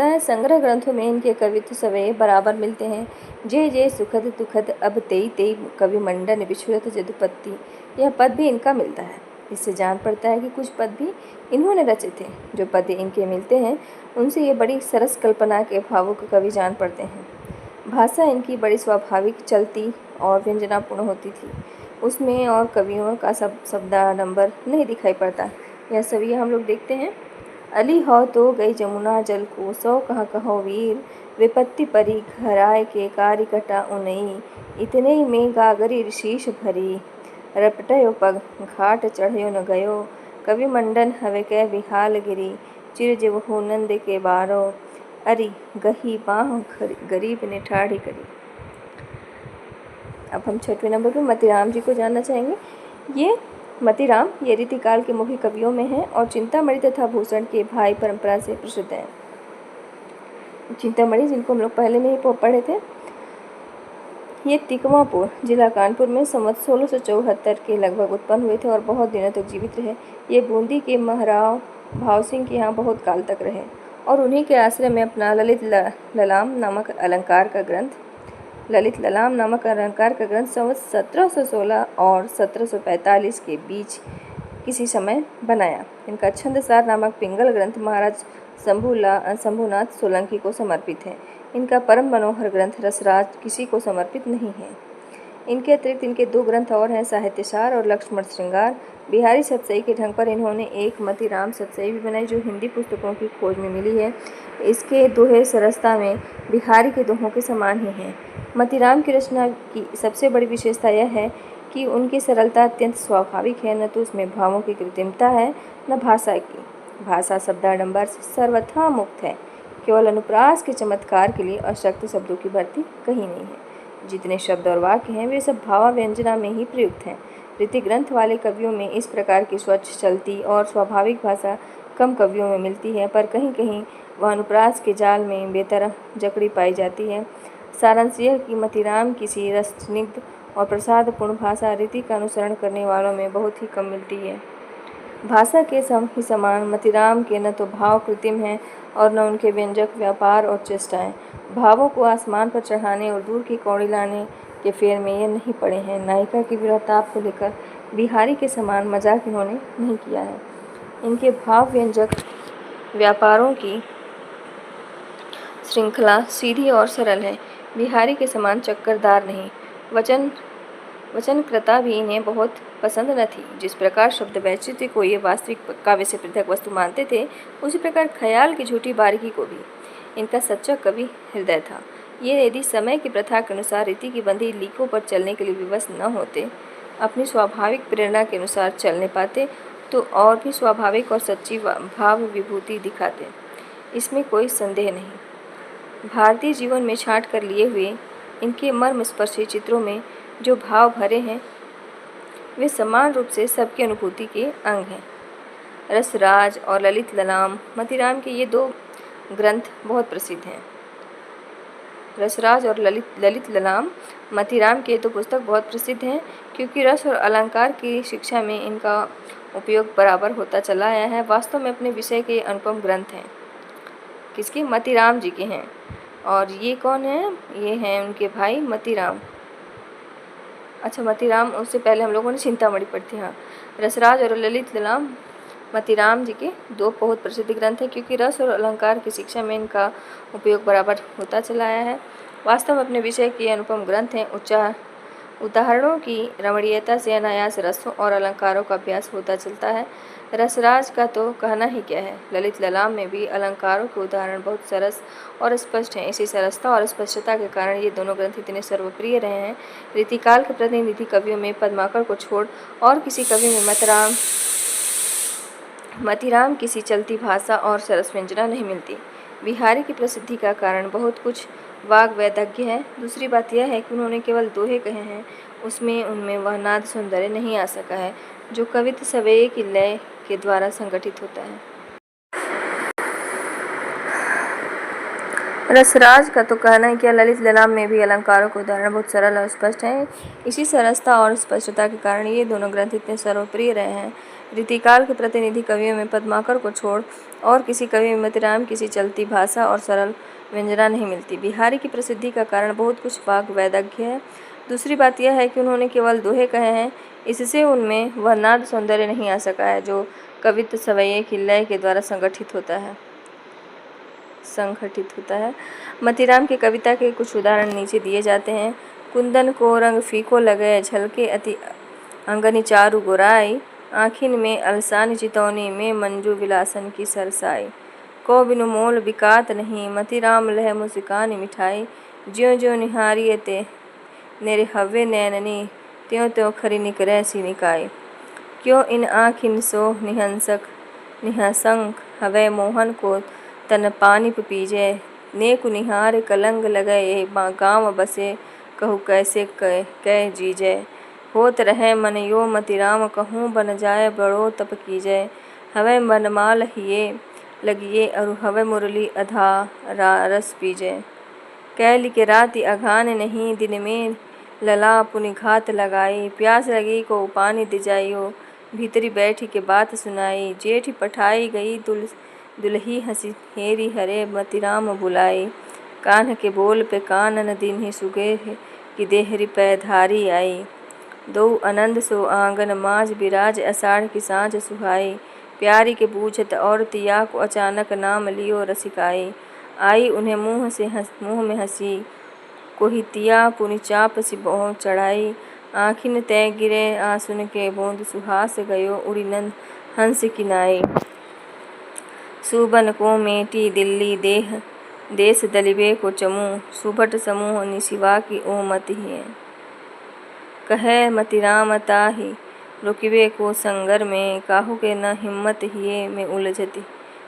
है। संग्रह ग्रंथों में इनके कवित्व सवैये बराबर मिलते हैं। जे जे सुखद दुखद अब तेई तेई कवि मंडन विछुरत जदुपत्ति, यह पद भी इनका मिलता है। इससे जान पड़ता है कि कुछ पद भी इन्होंने रचे थे। जो पद इनके मिलते हैं उनसे ये बड़ी सरस कल्पना के भावुक कवि जान पड़ते हैं। भाषा इनकी बड़ी स्वाभाविक, चलती और व्यंजनापूर्ण होती थी। उसमें और कवियों का शब्दाडंबर नहीं दिखाई पड़ता। यह सभी हम लोग देखते हैं। अली हो तो गई जमुना जल को, सौ कहो वीर, विपत्ति परी घराय के कारी कटा उनई, इतने में गागरी शीश भरी, रपटयो पग घाट चढ़यो न गयो, कवि मंडन हवे कै विहाल गिरी, चिर जिव हो नंद के बारो, अरि गही बाह गरीब ने ठाढ़ी करी। अब हम 6वें नंबर पर मतीराम जी को जानना चाहेंगे। ये मतीराम ये रीतिकाल के मुख्य कवियों में हैं और चिंतामणि तथा भूषण के भाई परंपरा से प्रसिद्ध हैं। चिंतामणि जिनको हम लोग पहले में ही पढ़े थे, ये तिकमापुर जिला कानपुर में संवत 1674 के लगभग उत्पन्न हुए थे और बहुत दिनों तक जीवित रहे। ये बूंदी के महाराव भाव सिंह के यहाँ बहुत काल तक रहे और उन्हीं के आश्रय में अपना ललित ललाम नामक अलंकार का ग्रंथ सन 1716 और 1745 के बीच किसी समय बनाया। इनका छंदसार नामक पिंगल ग्रंथ महाराज शंभुनाथ सोलंकी को समर्पित है। इनका परम मनोहर ग्रंथ रसराज किसी को समर्पित नहीं है। इनके अतिरिक्त इनके 2 ग्रंथ और हैं, साहित्यसार और लक्ष्मण श्रृंगार। बिहारी सतसई के ढंग पर इन्होंने एक मतीराम सतसई भी बनाई, जो हिंदी पुस्तकों की खोज में मिली है। इसके दोहे सरसता में बिहारी के दोहों के समान ही हैं। मतीराम की रचना की सबसे बड़ी विशेषता यह है कि उनकी सरलता अत्यंत स्वाभाविक है, न तो उसमें भावों की कृत्रिमता है, न भाषा की। भाषा शब्दाडंबर से सर्वथा मुक्त है। केवल अनुप्रास के चमत्कार के लिए अशक्त शब्दों की भर्ती कहीं नहीं है। जितने शब्द और वाक्य हैं वे सब भावाव्यंजना में ही प्रयुक्त हैं। रीति ग्रंथ वाले कवियों में इस प्रकार की स्वच्छ चलती और स्वाभाविक भाषा कम कवियों में मिलती है, पर कहीं कहीं वह अनुप्रास के जाल में बेतरह जकड़ी पाई जाती है। सारांश यह कि मतीराम किसी रसस्निग्ध और प्रसादपूर्ण भाषा रीति का अनुसरण करने वालों में बहुत ही कम मिलती है। भाषा के ही समान मतीराम के न तो भाव कृत्रिम हैं और न उनके व्यंजक व्यापार और चेष्टाएं। भावों को आसमान पर चढ़ाने और दूर की कौड़ी लाने के फेर में ये नहीं पड़े हैं। नायिका की विरहताप को लेकर बिहारी के समान मजाक इन्होंने नहीं किया है। इनके भाव व्यंजक व्यापारों की श्रृंखला सीधी और सरल है। बिहारी के समान चक्करदार नहीं। वचनकृता भी इन्हें बहुत पसंद न थी। जिस प्रकार शब्द वैचित्र्य को ये वास्तविक काव्य से पृथक वस्तु मानते थे, उसी प्रकार ख्याल की झूठी बारीकी को भी इनका सच्चा कवि हृदय था। ये यदि समय की प्रथा के अनुसार रीति की बंधी लीकों पर चलने के लिए विवश न होते, अपनी स्वाभाविक प्रेरणा के अनुसार चलने पाते, तो और भी स्वाभाविक और सच्ची भाव विभूति दिखाते, इसमें कोई संदेह नहीं। भारतीय जीवन में छांट कर लिए हुए इनके मर्मस्पर्शी चित्रों में जो भाव भरे हैं, वे समान रूप से सबकी अनुभूति के अंग हैं। रसराज और ललित ललाम मतीराम के ये 2 ग्रंथ बहुत प्रसिद्ध हैं। रसराज और ललित ललाम मतीराम के 2 पुस्तक बहुत प्रसिद्ध हैं, क्योंकि रस और अलंकार की शिक्षा में इनका उपयोग बराबर होता चला आया है। वास्तव में अपने विषय के अनुपम ग्रंथ हैं। किसके? मतीराम जी के हैं। और ये कौन है? ये हैं उनके भाई मतीराम। अच्छा, मतीराम उससे पहले हम लोगों ने चिंतामणि पढ़ी थी। हाँ, रसराज और ललित ललाम मतीराम जी के 2 बहुत प्रसिद्ध ग्रंथ हैं, क्योंकि रस और अलंकार की शिक्षा में इनका उपयोग बराबर होता चला आया है। वास्तव में अपने विषय के अनुपम ग्रंथ हैं। उदाहरणों की रमणीयता से अनायास रसों और अलंकारों का अभ्यास होता चलता है। रसराज का तो कहना ही क्या है। ललित ललाम में भी अलंकारों के उदाहरण बहुत सरस और स्पष्ट हैं। इसी सरसता और स्पष्टता के कारण ये दोनों ग्रंथ इतने सर्वप्रिय रहे हैं। रीतिकाल के प्रतिनिधि कवियों में पद्माकर को छोड़ और किसी कवि में मतीराम किसी चलती भाषा और सरस व्यंजना नहीं मिलती। बिहारी की प्रसिद्धि का कारण बहुत कुछ वाग वैदग्ध्य है। दूसरी बात यह है कि उन्होंने केवल दोहे कहे हैं, उनमें वह नाद सौंदर्य नहीं आ सका है जो कवित्व सवेये की लय के द्वारा संगठित होता है। रसराज का तो कहना है कि ललित ललाम में भी अलंकारों के उदाहरण बहुत सरल और स्पष्ट हैं। इसी सरसता और स्पष्टता के कारण ये दोनों ग्रंथ इतने सर्वप्रिय रहे हैं। रीतिकाल के प्रतिनिधि कवियों में पद्माकर को छोड़ और किसी कवि में मतीराम किसी चलती भाषा और सरल व्यंजना नहीं मिलती। बिहारी की प्रसिद्धि का कारण बहुत कुछ वाग वैदग्ध्य है। दूसरी बात यह है कि उन्होंने केवल दोहे कहे हैं, इससे उनमें वह नाद सौंदर्य नहीं आ सका है जो कवित्व सवैये की लय के द्वारा संगठित होता है। मतीराम की कविता के कुछ उदाहरण नीचे दिए जाते हैं। कुंदन को रंग फीको लगे, झलके अति अंगनी चारु गोराई, आँखिन में अलसानी चितौनी में मंजू विलासन की सरसाई। को बिनु मोल बिकात नहीं, मतीराम लह मुस्कानी मिठाई, ज्यों ज्यों निहारिये ते नेरे हवे नैननी, त्यों त्यों खरी निकरै सी निकाई। क्यों इन आँखिन सो निहसंक हवे मोहन को तन पानी पीजे, नेकु निहार कलंग लगए गाँव बसे, कहु कैसे कै जीजे। होत रहे मन यो मतीराम, कहूँ बन जाए बड़ो तप कीजे। हवे बनमाल हिये लगिए, और हवे मुरली अधा रस पीजे। कैली के राति अघान नहीं, दिन में लला पुनि घात लगाई। प्यास लगी को पानी दिजाइयो, भीतरी बैठी के बात सुनाई। जेठी पठाई गई दुलही हंसी हेरी हरे मतिराम बुलाए। कान्ह के बोल पे कानन दीन्हि सुगे कि देहरि पै धारी आई। दो आनंद सो आंगन माज बिराज आषाढ़ की सांझ सुहाई। प्यारी के बूझत और तिया को अचानक नाम लियो रसिकाई। आई उन्हें मुँह में हंसी कोही तिया पुनि चाप सी बहु चढ़ाई। आँखिन तय गिरे आंसुन के बूंद सुहास गयो उड़ी नंद हंस किनाई। सुबन को मेटी दिल्ली देश दलिबे को चमू। सुभट समूह निशिवा की ओ मति है। कहे मतिराम ताहि रुकिबे को संगर में। काहू के न हिम्मत हिये में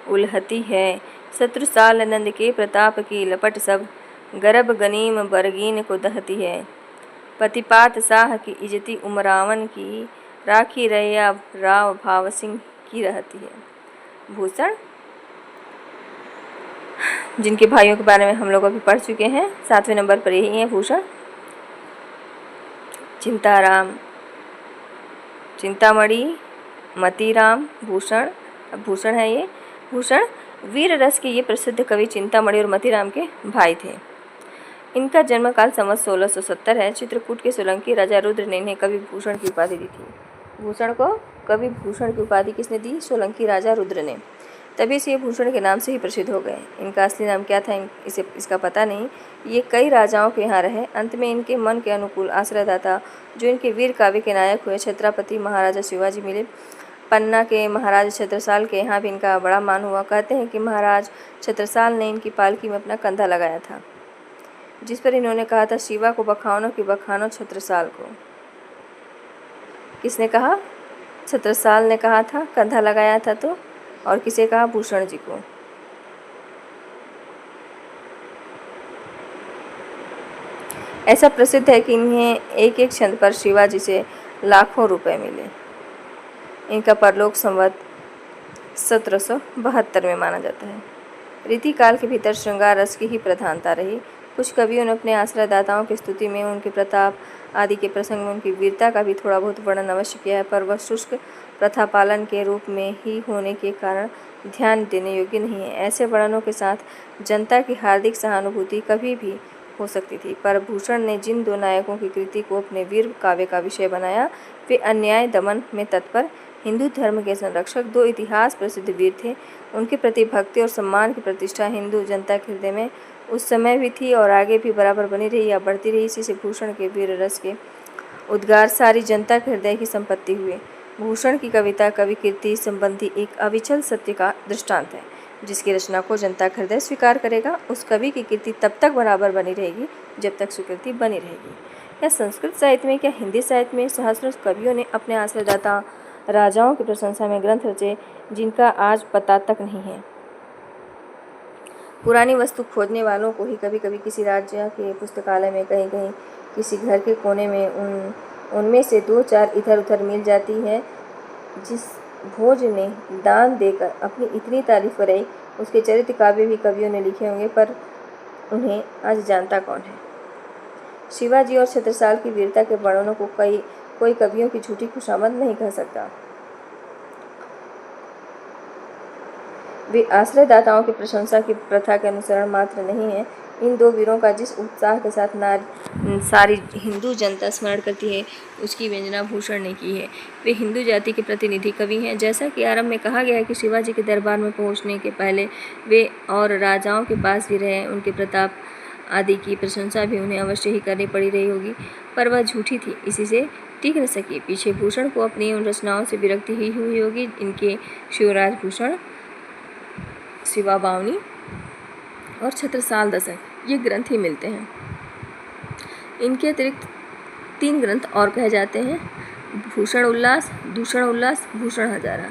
उलहती है। शत्रु साल नंद के प्रताप की लपट सब। गर्भ गनीम बरगीन को दहती है। पतिपात शाह की इजती उमरावन की। राखी रैया राव भाव सिंह की रहती है। भूषण जिनके भाइयों के बारे में हम लोग अभी पढ़ चुके हैं, 7वें नंबर पर यही है भूषण। चिंताराम, चिंतामणि, मतीराम, भूषण। भूषण है ये। भूषण वीर रस के ये प्रसिद्ध कवि चिंतामणि और मतीराम के भाई थे। इनका जन्म काल संवत 1670 है। चित्रकूट के सोलंकी राजा रुद्र ने इन्हें कवि भूषण की उपाधि दी थी। भूषण को कवि भूषण की उपाधि किसने दी? सोलंकी राजा रुद्र ने। तभी से ये भूषण के नाम से ही प्रसिद्ध हो गए। इनका असली नाम क्या था इसका पता नहीं। ये कई राजाओं के यहाँ रहे। अंत में इनके मन के अनुकूल आश्रयदाता जो इनके वीर काव्य के नायक हुए छत्रपति महाराजा शिवाजी मिले। पन्ना के महाराज छत्रसाल के यहाँ भी इनका बड़ा मान हुआ। कहते हैं कि महाराज छत्रसाल ने इनकी पालकी में अपना कंधा लगाया था, जिस पर इन्होंने कहा था शिवा को बखानो कि बखानो छत्रसाल को। किसने कहा? छत्रसाल ने कहा था, कंधा लगाया था तो। और किसे कहा? भूषण जी को। ऐसा प्रसिद्ध है कि इन्हें एक एक छंद पर शिवाजी से लाखों रुपए मिले। इनका परलोक संवत 1772 में माना जाता है। रीतिकाल के भीतर श्रृंगार रस की ही प्रधानता रही। कुछ कवियों ने अपने आश्रयदाताओं की स्तुति में उनके प्रताप आदि के प्रसंग में उनकी वीरता का भी थोड़ा बहुत वर्णन अवश्य किया है, पर वह शुष्क प्रथा पालन के रूप में ही होने के कारण ध्यान देने योग्य नहीं है। ऐसे वर्णनों के साथ जनता की हार्दिक सहानुभूति कभी भी हो सकती थी, पर भूषण ने जिन दो नायकों की कृति को अपने वीर काव्य का विषय बनाया वे अन्याय दमन में तत्पर हिंदू धर्म के संरक्षक दो इतिहास प्रसिद्ध वीर थे। उनके प्रति भक्ति और सम्मान की प्रतिष्ठा हिंदू जनता के हृदय में उस समय भी थी और आगे भी बराबर बनी रही या बढ़ती रही। इसी से भूषण के वीर रस के उद्गार सारी जनता के हृदय की संपत्ति हुए। भूषण की कविता कवि कीर्ति संबंधी एक अविचल सत्य का दृष्टांत है। जिसकी रचना को जनता का हृदय स्वीकार करेगा उस कवि की कीर्ति तब तक बराबर बनी रहेगी जब तक स्वीकृति बनी रहेगी। या संस्कृत साहित्य में क्या हिंदी साहित्य में सहस्रों कवियों ने अपने आश्रयदाता राजाओं की प्रशंसा में ग्रंथ रचे जिनका आज पता तक नहीं है। पुरानी वस्तु खोजने वालों को ही कभी कभी किसी राज्य के पुस्तकालय में कहीं कहीं किसी घर के कोने में उनमें से 2-4 इधर उधर मिल जाती है। जिस भोज ने दान देकर अपनी इतनी तारीफ कराई उसके चरित्र काव्य भी कवियों ने लिखे होंगे, पर उन्हें आज जानता कौन है। शिवाजी और छत्रसाल की वीरता के वर्णनों को कोई कवियों की झूठी खुशामद नहीं कह सकता। वे आश्रयदाताओं की प्रशंसा की प्रथा के अनुसरण मात्र नहीं है। इन दो वीरों का जिस उत्साह के साथ सारी हिंदू जनता स्मरण करती है उसकी व्यंजना भूषण ने की है। वे हिंदू जाति के प्रतिनिधि कवि हैं। जैसा कि आरंभ में कहा गया है कि शिवाजी के दरबार में पहुंचने के पहले वे और राजाओं के पास भी रहे। उनके प्रताप आदि की प्रशंसा भी उन्हें अवश्य ही करनी पड़ी रही होगी, पर वह झूठी थी, इसी से टिक न सकी। पीछे भूषण को अपनी उन रचनाओं से विरक्ति ही हुई होगी। इनके शिवराज भूषण, शिवा बावनी और छत्रसाल दशक ये ग्रंथ ही मिलते हैं। इनके अतिरिक्त 3 ग्रंथ और कहे जाते हैं, भूषण उल्लास, दूषण उल्लास, भूषण हजारा।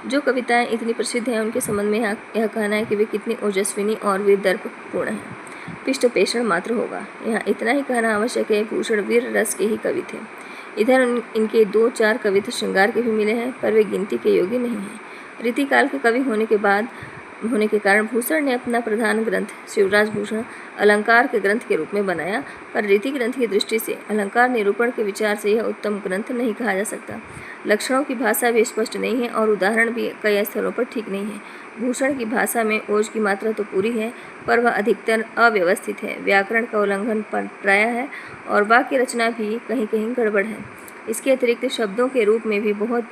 जो कविताएं इतनी प्रसिद्ध हैं उनके संबंध में यह कहना है कि वे कितनी ओजस्विनी और वीरदर्पपूर्ण हैं, पिष्ट पेषण मात्र होगा। यहाँ इतना ही कहना आवश्यक है, भूषण वीर रस के ही कवि थे। इधर इनके 2-4 कविता श्रृंगार के भी मिले हैं, पर वे गिनती के योग्य नहीं हैं। रीतिकाल के कवि होने के बाद होने के कारण भूषण ने अपना प्रधान ग्रंथ शिवराज भूषण अलंकार के ग्रंथ के रूप में बनाया, पर रीति ग्रंथ की दृष्टि से अलंकार निरूपण के विचार से यह उत्तम ग्रंथ नहीं कहा जा सकता। लक्षणों की भाषा भी स्पष्ट नहीं है और उदाहरण भी कई स्थलों पर ठीक नहीं है। भूषण की भाषा में ओज की मात्रा तो पूरी है, पर वह अधिकतर अव्यवस्थित है, व्याकरण का उल्लंघन प्राय है और वाक्य रचना भी कहीं कहीं गड़बड़ है। इसके अतिरिक्त शब्दों के रूप में भी बहुत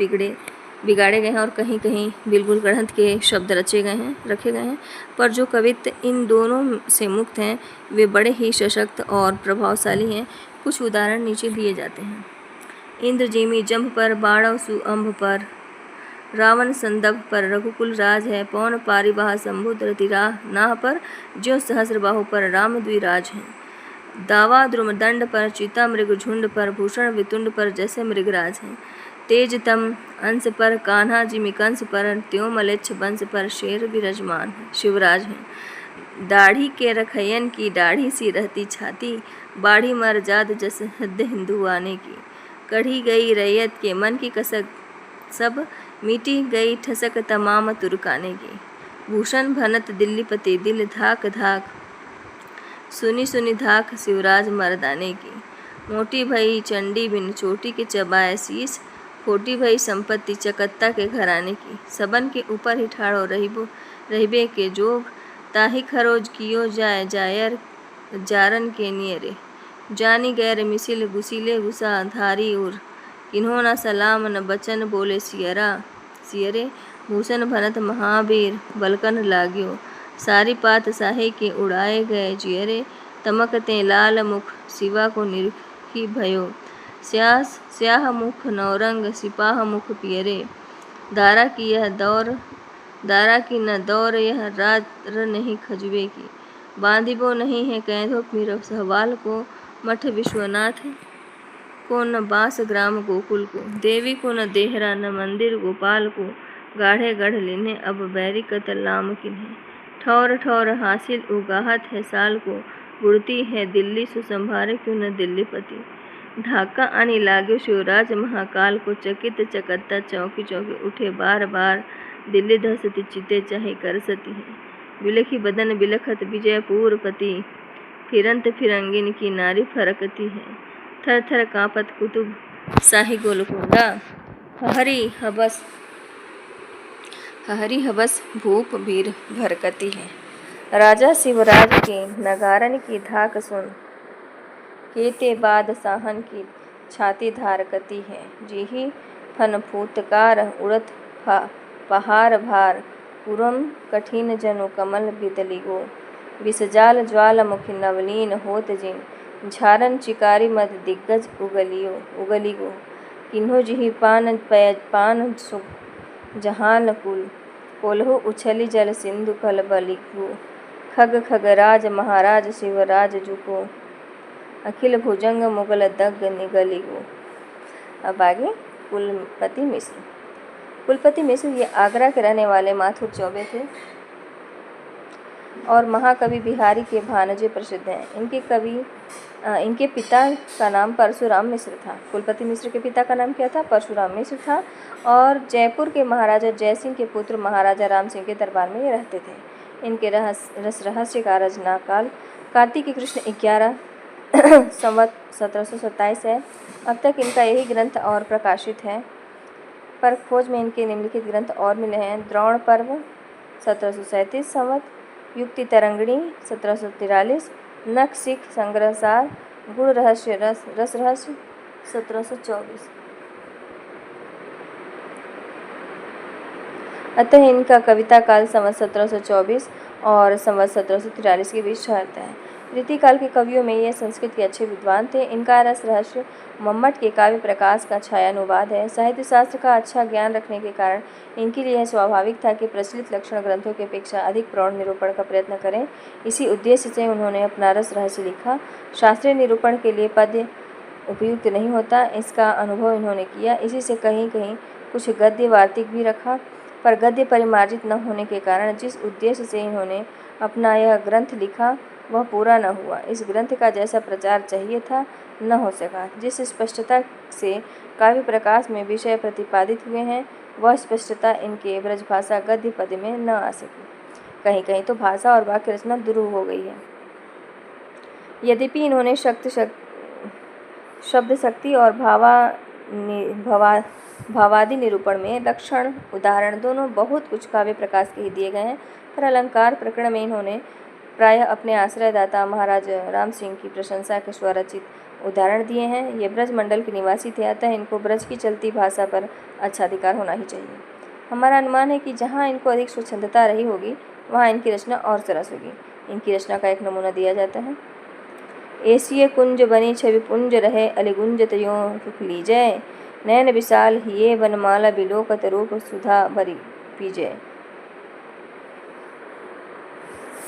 बिगाड़े गए हैं और कहीं कहीं बिल्कुल गढ़ंत के शब्द रखे गए हैं, पर जो कवित्व इन दोनों से मुक्त हैं वे बड़े ही सशक्त और प्रभावशाली हैं। कुछ उदाहरण नीचे दिए जाते हैं। इंद्र जिमी जंभ पर, बाणव सुअंभ पर, रावण संदभ पर, रघुकुल राज है, पौन पारिवाह समुद्र तिराह नाह पर, ज्यो सहस्रबाहु पर, राम द्विराज हैं। दावा द्रुमदंड पर, चीता मृग झुंड पर, भूषण वितुंड पर जैसे मृगराज हैं। तेजतम अंश पर, कान्हा जिमी कंस पर, त्यों मलेच्छ वंश पर, शेर विराजमान है, शिवराज हैं। दाढ़ी के रखैयन की दाढ़ी सी रहती छाती, बाढ़ी मर जाद जस हद हिंदू आने की। कढ़ी गई रैयत के मन की कसक, सब मिटी गई ठसक तमाम तुर्काने की। भूषण भनत दिल्लीपति, दिल धाक धाक, सुनी सुनी धाक शिवराज मर्दाने की। मोटी भई चंडी बिन चोटी के चबाए शीस, खोटी भई संपत्ति चकत्ता के घराने की। सबन के ऊपर ही ठाड़ो रहिबे के जोग, ताही खरोज कियो जाय जायर जारन के नियरे। जानी गैर मिसिल गुसीले गुसा धारी उर, किन्हों न सलाम न बचन बोले सियरे। भूषण भनत महावीर बलकन लाग्यो, सारी पात साहे के उड़ाए गए जियरे। तमकते लाल मुख शिवा को निरखी भयो, स्याह मुख नौरंग सिपाह मुख पियरे। दारा की न दौर यह रात नहीं खजुए की, बांधिबो नहीं है कैंधो मिरव सहवाल को। मठ विश्वनाथ को न बास ग्राम गोकुल को, देवी को न देहरा न मंदिर गोपाल को। गाढ़े गढ़ लिन्हे अब बैरी कतलाम किन्हे, ठौर ठौर हासिल उगाहत है साल को। गुड़ती है दिल्ली सुसंभारे क्यों न दिल्लीपति, ढाका आनी लाग्यो शिवराज महाकाल को। चकित चकत्ता चौकी चौकी उठे बार बार, दिल्ली धसती चिते चाहे कर सती है। बिलखी बदन बिलखत विजयपुर पति, फिरंत फिरंगिन की नारी फरकती है। थर थर कांपत कुतुब शाही गोलकोंडा, हहरी हबस भूप वीर भरकती है। राजा शिवराज के नगारन की धाक सुन, केते बाद साहन की छाती धारकती है। जीही फन फूतकार उड़त पहार भार, पुरम कठिन जनु कमल बिदलिगो। विषजाल ज्वालामुखी नवलीन होत जिन, झारन चिकारी मद दिग्गज उगलिगो। किन्हो जिहि पान सुख जहान कुल, कोल्हु उछली जल सिंधु कलबलिगो। खग खगराज महाराज शिवराज जुको, अखिल भुजंग मुगल दग्ग निगलिगो। अब आगे कुलपति मिश्र। कुलपति मिश्र ये आगरा के रहने वाले माथुर चौबे थे और महाकवि बिहारी के भानजे प्रसिद्ध हैं। इनके पिता का नाम परशुराम मिश्र था। कुलपति मिश्र के पिता का नाम क्या था? परशुराम मिश्र था और जयपुर के महाराजा जयसिंह के पुत्र महाराजा राम सिंह के दरबार में ये रहते थे। इनके रहस्य का रचनाकाल कार्तिक कृष्ण 11 संवत 1727 है। अब तक इनका यही ग्रंथ और प्रकाशित है, पर खोज में इनके निम्नलिखित ग्रंथ और मिले हैं। द्रोण पर्व 1737 संवत, युक्ति तरंगिणी 1743, नख सिख संग्रहसार, गुण रहस्य रस रहस्य 1724। अतः इनका कविता काल संवत 1724 और संवत 1743 के बीच ठहरता है। रीतिकाल के कवियों में ये संस्कृत के अच्छे विद्वान थे। इनका रस रहस्य मम्मट के काव्य प्रकाश का छायानुवाद है। साहित्य शास्त्र का अच्छा ज्ञान रखने के कारण इनके लिए यह स्वाभाविक था कि प्रचलित लक्षण ग्रंथों की अपेक्षा अधिक प्रौढ़ निरूपण का प्रयत्न करें। इसी उद्देश्य से उन्होंने अपना रस रहस्य लिखा। शास्त्रीय निरूपण के लिए पद्य उपयुक्त नहीं होता, इसका अनुभव इन्होंने किया। इसी से कहीं कहीं कुछ गद्य वार्तिक भी रखा, पर गद्य परिमार्जित न होने के कारण जिस उद्देश्य से इन्होंने अपना यह ग्रंथ लिखा वह पूरा न हुआ। इस ग्रंथ का जैसा प्रचार चाहिए था न हो सका। जिस स्पष्टता से काव्य प्रकाश में विषय प्रतिपादित हुए हैं वह स्पष्टता इनके ब्रजभाषा गद्य पद्य में न आ सकी। कहीं कहीं तो भाषा और वाक्य रचना दुरूह हो गई है। यद्यपि इन्होंने शब्द शक्ति और भावादि निरूपण में लक्षण उदाहरण दोनों बहुत कुछ काव्य प्रकाश के ही दिए गए हैं, पर अलंकार प्रकरण में इन्होंने प्रायः अपने आश्रयदाता महाराज राम सिंह की प्रशंसा के स्वरचित उदाहरण दिए हैं। ये ब्रज मंडल के निवासी थे, अतः इनको ब्रज की चलती भाषा पर अच्छा अधिकार होना ही चाहिए। हमारा अनुमान है कि जहाँ इनको अधिक स्वच्छंदता रही होगी वहाँ इनकी रचना और सरस होगी। इनकी रचना का एक नमूना दिया जाता है। एसिय कुंज बनी छवि पुंज रहे अलिगुंज त्यों सुख लीजय, नैन विशाल हिये वनमाला बिलोकत रूप सुधा भरी पीजय।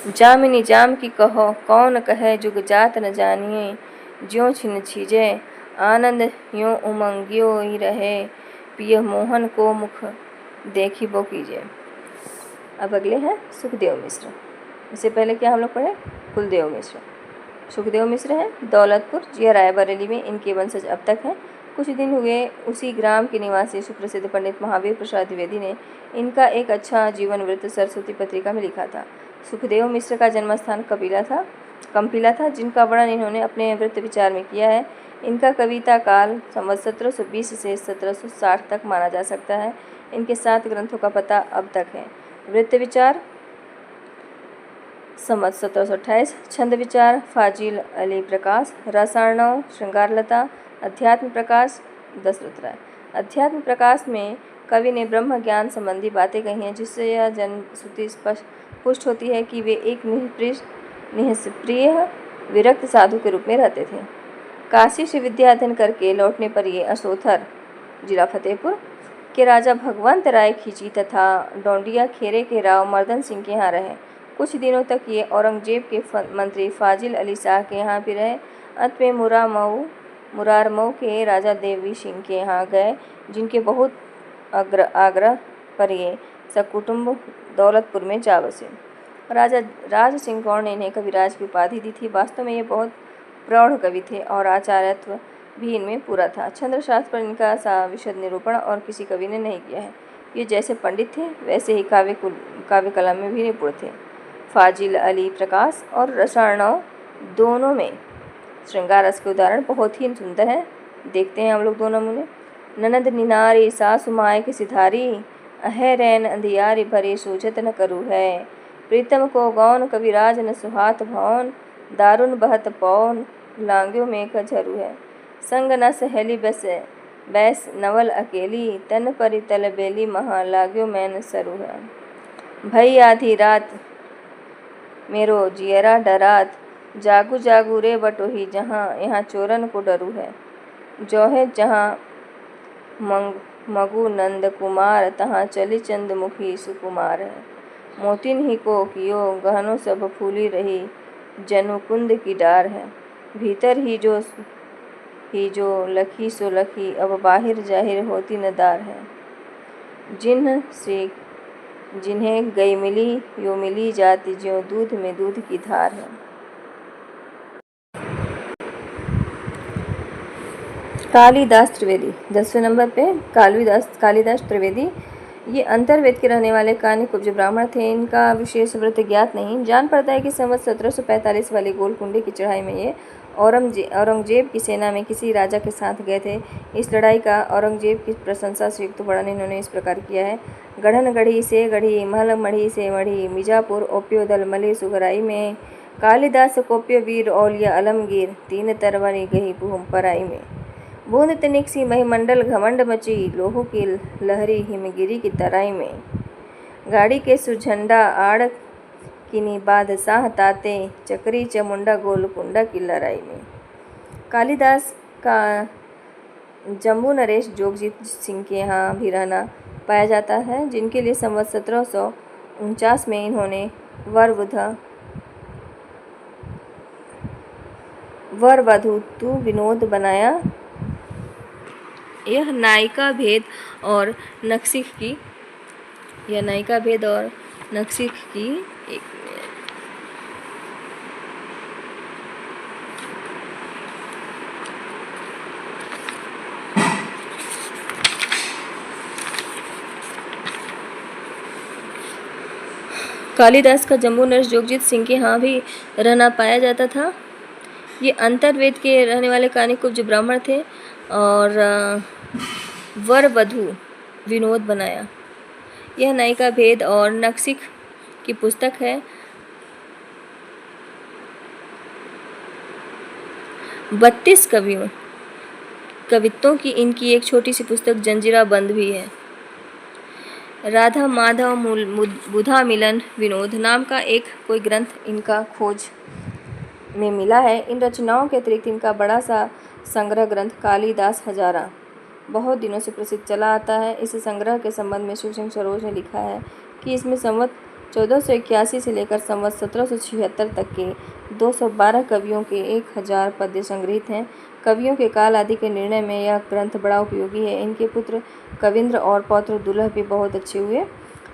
जामिनी जाम की कहो कौन कहे जुग जात न जानिए, ज्यों छिन छीजे आनंद यों उमंगियो ही रहे, पिय मोहन को मुख देखी बो कीजिए। अब अगले हैं सुखदेव मिश्र। इससे पहले क्या हम लोग पढ़े? कुलदेव मिश्र। सुखदेव मिश्र हैं दौलतपुर जिया रायबरेली में, इनके वंशज अब तक हैं। कुछ दिन हुए उसी ग्राम के निवासी सुप्रसिद्ध पंडित महावीर प्रसाद द्विवेदी ने इनका एक अच्छा जीवन वृत्त सरस्वती पत्रिका में लिखा था। सुखदेव मिश्र का जन्मस्थान कंपिला था, जिनका वर्णन इन्होंने अपने वृत्त विचार में किया है। इनका कविता काल संवत 1720 से 1760 तक माना जा सकता है। इनके 7 ग्रंथों का पता अब तक है। वृत्त विचार संवत 1728, छंद विचार फाजिल अली प्रकाश, रसार्णव श्रृंगारलता, अध्यात्म प्रकाश दशरथ राय। अध्यात्म प्रकाश में कवि ने ब्रह्म ज्ञान संबंधी बातें कही हैं, जिससे यह जनश्रुति पुष्ट होती है कि वे एक निष्प्रिय विरक्त साधु के रूप में रहते थे। काशी से विद्या अध्ययन करके लौटने पर ये असोथर जिला फतेहपुर के राजा भगवंत राय खींची तथा डोंडिया खेरे के राव मर्दन सिंह के यहाँ रहे। कुछ दिनों तक ये औरंगजेब के मंत्री फाजिल अली शाह के यहाँ भी रहे। अंत में मुरारमऊ के राजा देवी सिंह के यहाँ गए, जिनके बहुत आग्रह पर ये सकुटुंब दौलतपुर में जा बसे। राजा राज सिंह गौड़ ने इन्हें कविराज की उपाधि दी थी। वास्तव में ये बहुत प्रौढ़ कवि थे और आचार्यत्व भी इनमें पूरा था। छंद्रशास्त्र पर इनका सा विशद निरूपण और किसी कवि ने नहीं किया है। ये जैसे पंडित थे वैसे ही काव्य कला में भी निपुण थे। फाजिल अली प्रकाश और रसार्णव दोनों में श्रृंगार रस के उदाहरण बहुत ही सुंदर हैं। देखते हैं हम लोग दो नमूने। ननद निनारी सासु माय की सिधारी, अहे रैन अंधियारी भरी सूझत न करू है, प्रीतम को गौन कविराज न सुहात भौन, दारुण बहत पौन लांग्यो में कझरू है, संग न सहेली बैस नवल अकेली, तन परि तल बेली महा लाग्यो मैन सरू है। भई आधी रात मेरो जियरा डरात, जागू जागू रे बटोही जहाँ, यहाँ चोरन को डरू है, जो है जहाँ मगु नंद कुमार, तहाँ चली चंद्रमुखी सुकुमार है, मोतिन ही को कियो गहनों सब फूली रही, जनु कुंद की डार है, भीतर ही जो लखी सो लखी, अब बाहिर जाहिर होती न दार है, जिन्हें गई मिली यो मिली जाती, ज्यों दूध में दूध की धार है। कालिदास त्रिवेदी 10वें नंबर पे कालिदास त्रिवेदी। ये अंतर्वेद के रहने वाले कान्य कुब्ज ब्राह्मण थे। इनका विशेष व्रत ज्ञात नहीं। जान पड़ता है कि संवत 1745 वाली गोलकुंडे की चढ़ाई में ये औरंगजेब की सेना में किसी राजा के साथ गए थे। इस लड़ाई का औरंगजेब की प्रशंसा से युक्त वर्णन इन्होंने इस प्रकार किया है। गढ़न गढ़ी से गढ़ी, महल मढ़ी से मढ़ी, मिजापुर ओप्यो दल मले सुगराई में, कालिदास कोप्यो वीर औलिया अलमगीर, तीन तरवरी गही भूम पराई में, बूंद तनिक सी महिमंडल घमंड मची, लोहू की लहरी हिमगिरी की तराई में, गाड़ी के सुझंडा आड़ किनी बादशाह ताते, चक्री चमुंडा गोलकुंडा की लड़ाई में। कालिदास का जम्बू नरेश जोगजीत सिंह के यहाँ भी रहना पाया जाता है, जिनके लिए संवत 1749 में इन्होंने वर वधू विनोद बनाया। यह नायिका भेद और नक्सिक की एक कालिदास का जम्बू नरेश जोगजीत सिंह के यहाँ भी रहना पाया जाता था। ये अंतर्वेद के रहने वाले कानिकुब्ज ब्राह्मण थे और वर वधू विनोद बनाया। यह नायिका भेद और नक्सिक की पुस्तक है। 32 कवित्वों की इनकी एक छोटी सी पुस्तक जंजीरा बंद भी है। राधा माधव बुधा मिलन विनोद नाम का एक कोई ग्रंथ इनका खोज में मिला है। इन रचनाओं के अतिरिक्त इनका बड़ा सा संग्रह ग्रंथ कालिदास हजारा बहुत दिनों से प्रसिद्ध चला आता है। इस संग्रह के संबंध में शिव सिंह सरोज ने लिखा है कि इसमें संवत 1481 से लेकर संवत 1776 तक के 212 कवियों के 1000 पद्य संग्रहित हैं। कवियों के काल आदि के निर्णय में यह ग्रंथ बड़ा उपयोगी है। इनके पुत्र कविंद्र और पौत्र दुल्लह भी बहुत अच्छे हुए।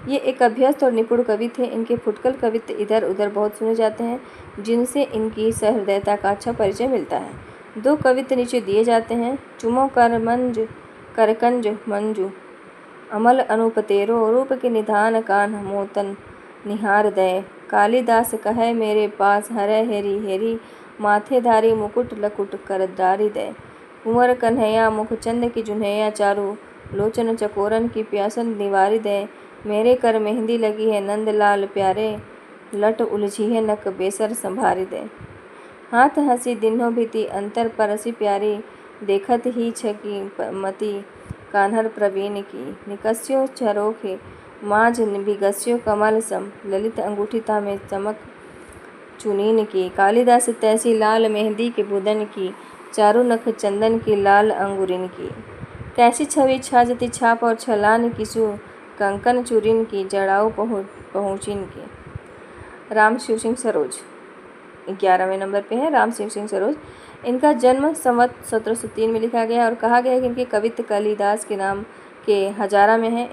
ये एक अभ्यस्त और निपुण कवि थे। इनके फुटकल कवित्व इधर उधर बहुत सुने जाते हैं, जिनसे इनकी सहृदयता का अच्छा परिचय मिलता है। 2 कवित्व नीचे दिए जाते हैं। चुमो करकंज मंजू अमल अनुपतेरो रूप के निधान कान मोतन निहार दय। कालिदास कहे मेरे पास हरे हेरी हेरी माथेधारी मुकुट लकुट करदारी दय। कुंवर कन्हैया मुखचंद की जुन्हैया चारू लोचन चकोरन की प्यासन निवारी दय। मेरे कर मेहंदी लगी है नंद लाल प्यारे लट उलझी है नक बेसर संभारी दे। हाथ हंसी दिन्हो भीति अंतर परसी प्यारी देखत ही छकी मति कान्हर प्रवीण की। निकस्यो झरोखे माझ बिगस्यो कमल सम ललित अंगूठिता में चमक चुनीन की। कालिदास तैसी लाल मेहंदी के बुदन की चारू नख चंदन की लाल अंगुरिन की। कैसी छवि छाजती छाप और छलान किसु कंकन चूरिन की जड़ाऊ पहुँचिन की। राम शिव सिंह सरोज 11वें नंबर पे है राम शिव सिंह सरोज। इनका जन्म संवत 1703 में लिखा गया और कहा गया है कि इनके कवित्व कालिदास के नाम के हजारा में है।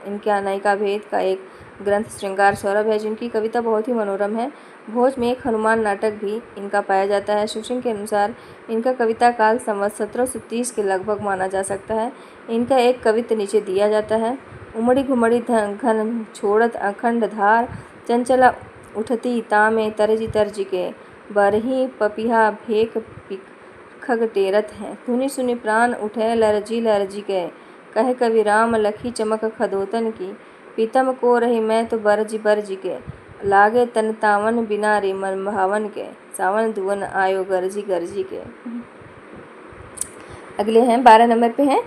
इनका नायिका भेद का एक ग्रंथ श्रृंगार सौरभ है, जिनकी कविता बहुत ही मनोरम है। भोज में एक हनुमान नाटक भी इनका पाया जाता है। शिव सिंह के अनुसार इनका कविता काल संवत 1730 के लगभग माना जा सकता है। इनका एक कवित्व नीचे दिया जाता है। उमड़ी घुमड़ी घन छोड़त अखंड धार चंचला उठती तामे तरजी तरजी के बरही पपिहा भेक खग टेरत है। धुनि सुनि प्राण उठे लरजी लरजी के कहे कवि राम लखी चमक खदोतन की। पीतम को रही मैं तो बरजी बरजी के लागे तन तावन बिना रे मन भावन के सावन दुवन आयो गरजी गरजी के। अगले हैं 12 नंबर पे हैं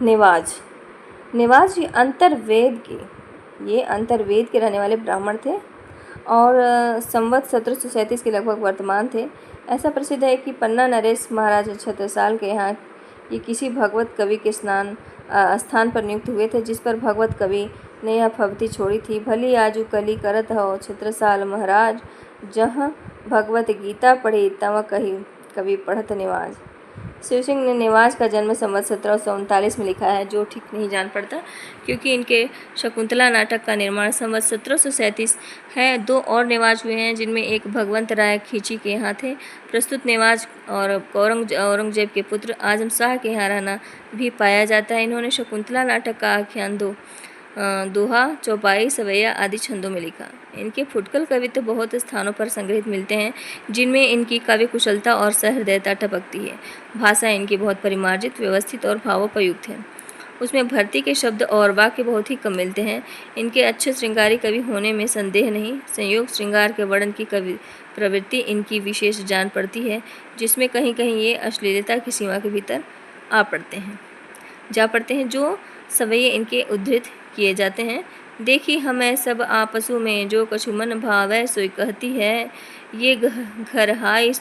नेवाज। नेवाज ये अंतर्वेद के रहने वाले ब्राह्मण थे और संवत 1737 के लगभग वर्तमान थे। ऐसा प्रसिद्ध है कि पन्ना नरेश महाराज छत्रसाल के यहाँ ये किसी भगवत कवि के स्थान पर नियुक्त हुए थे, जिस पर भगवत कवि ने यह फबती छोड़ी थी। भली आजू कली करत हो छत्रसाल महाराज जहाँ भगवत गीता पढ़ी तव कही कवि पढ़त निवाज। शिव सिंह ने नेवाज का जन्म संवत 1739 में लिखा है, जो ठीक नहीं जान पड़ता क्योंकि इनके शकुंतला नाटक का निर्माण संवत 1737 है। 2 और नेवाज हुए हैं, जिनमें एक भगवंत राय खींची के यहाँ थे। प्रस्तुत नेवाज और औरंगजेब के पुत्र आजम शाह के यहाँ रहना भी पाया जाता है। इन्होंने शकुंतला नाटक का आख्यान दोहा चौपाई सवैया आदि छंदों में लिखा। इनके फुटकल कवित्व बहुत स्थानों पर संग्रहित मिलते हैं, जिनमें इनकी काव्य कुशलता और सहृदयता टपकती है। भाषा इनकी बहुत परिमार्जित व्यवस्थित और भावोपयुक्त है। उसमें भर्ती के शब्द और वाक्य बहुत ही कम मिलते हैं। इनके अच्छे श्रृंगारी कवि होने में संदेह नहीं। संयोग श्रृंगार के वर्णन की कवि प्रवृत्ति इनकी विशेष जान पड़ती है, जिसमें कहीं कहीं ये अश्लीलता की सीमा के भीतर जा पड़ते हैं। जो सवैये इनके उद्धृत किए जाते हैं। देखी हमें सब आपसों में जो कछु मन भावै सोई कहती है। ये घर हाय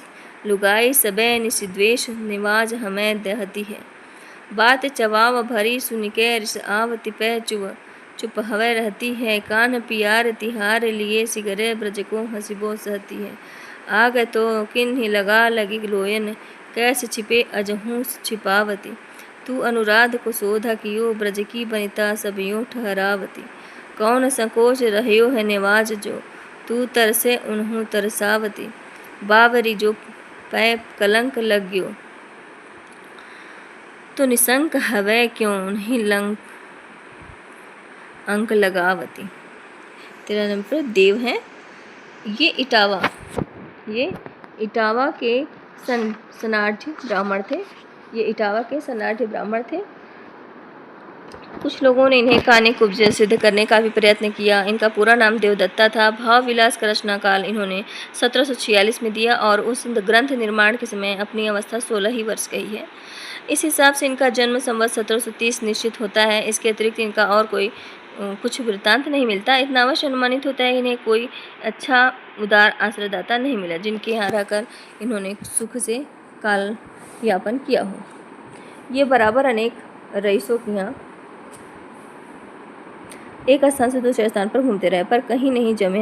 लुगाई सबे निषिद्वेश निवाज हमें दहती है। बात चवाव भरी सुनिके रिस आव तिपै चुप हवे रहती है। कान पियार तिहार लिए सिगरे ब्रज को हंसिबो सहती है। आग तो किन्हीं लगा लगी लोयन कैसे छिपे अजहूँ छिपावती। तू अनुराध को शोधा कियो ब्रज की बनिता सब यूँ ठहरावती। कौन संकोच रहियो है नेवाज जो तू तरसे उन्हूँ तरसावती। बावरी जो पै कलंक लग्यो तो निशंक हवै क्यों नहीं लंक अंक लगावती। 13 नंबर पर देव हैं। ये इटावा के सनाढ़ ब्राह्मण थे। ये इटावा के सनाढ़ ब्राह्मण थे। कुछ लोगों ने इन्हें कानिक उपजय सिद्ध करने का भी प्रयत्न किया। इनका पूरा नाम देवदत्ता था। भाव विलास का रचना काल इन्होंने 1746 में दिया और उस ग्रंथ निर्माण के समय अपनी अवस्था 16 ही वर्ष कही है। इस हिसाब से इनका जन्म संवत 1730 निश्चित होता है। इसके अतिरिक्त इनका और कोई कुछ वृत्तांत नहीं मिलता। इतना अवश्य अनुमानित होता है इन्हें कोई अच्छा उदार आश्रयदाता नहीं मिला जिनके यहाँ रहकर इन्होंने सुख से काल यापन किया हो। ये बराबर अनेक रईसों के यहाँ एक स्थान से दूसरे स्थान पर घूमते रहे पर कहीं जमे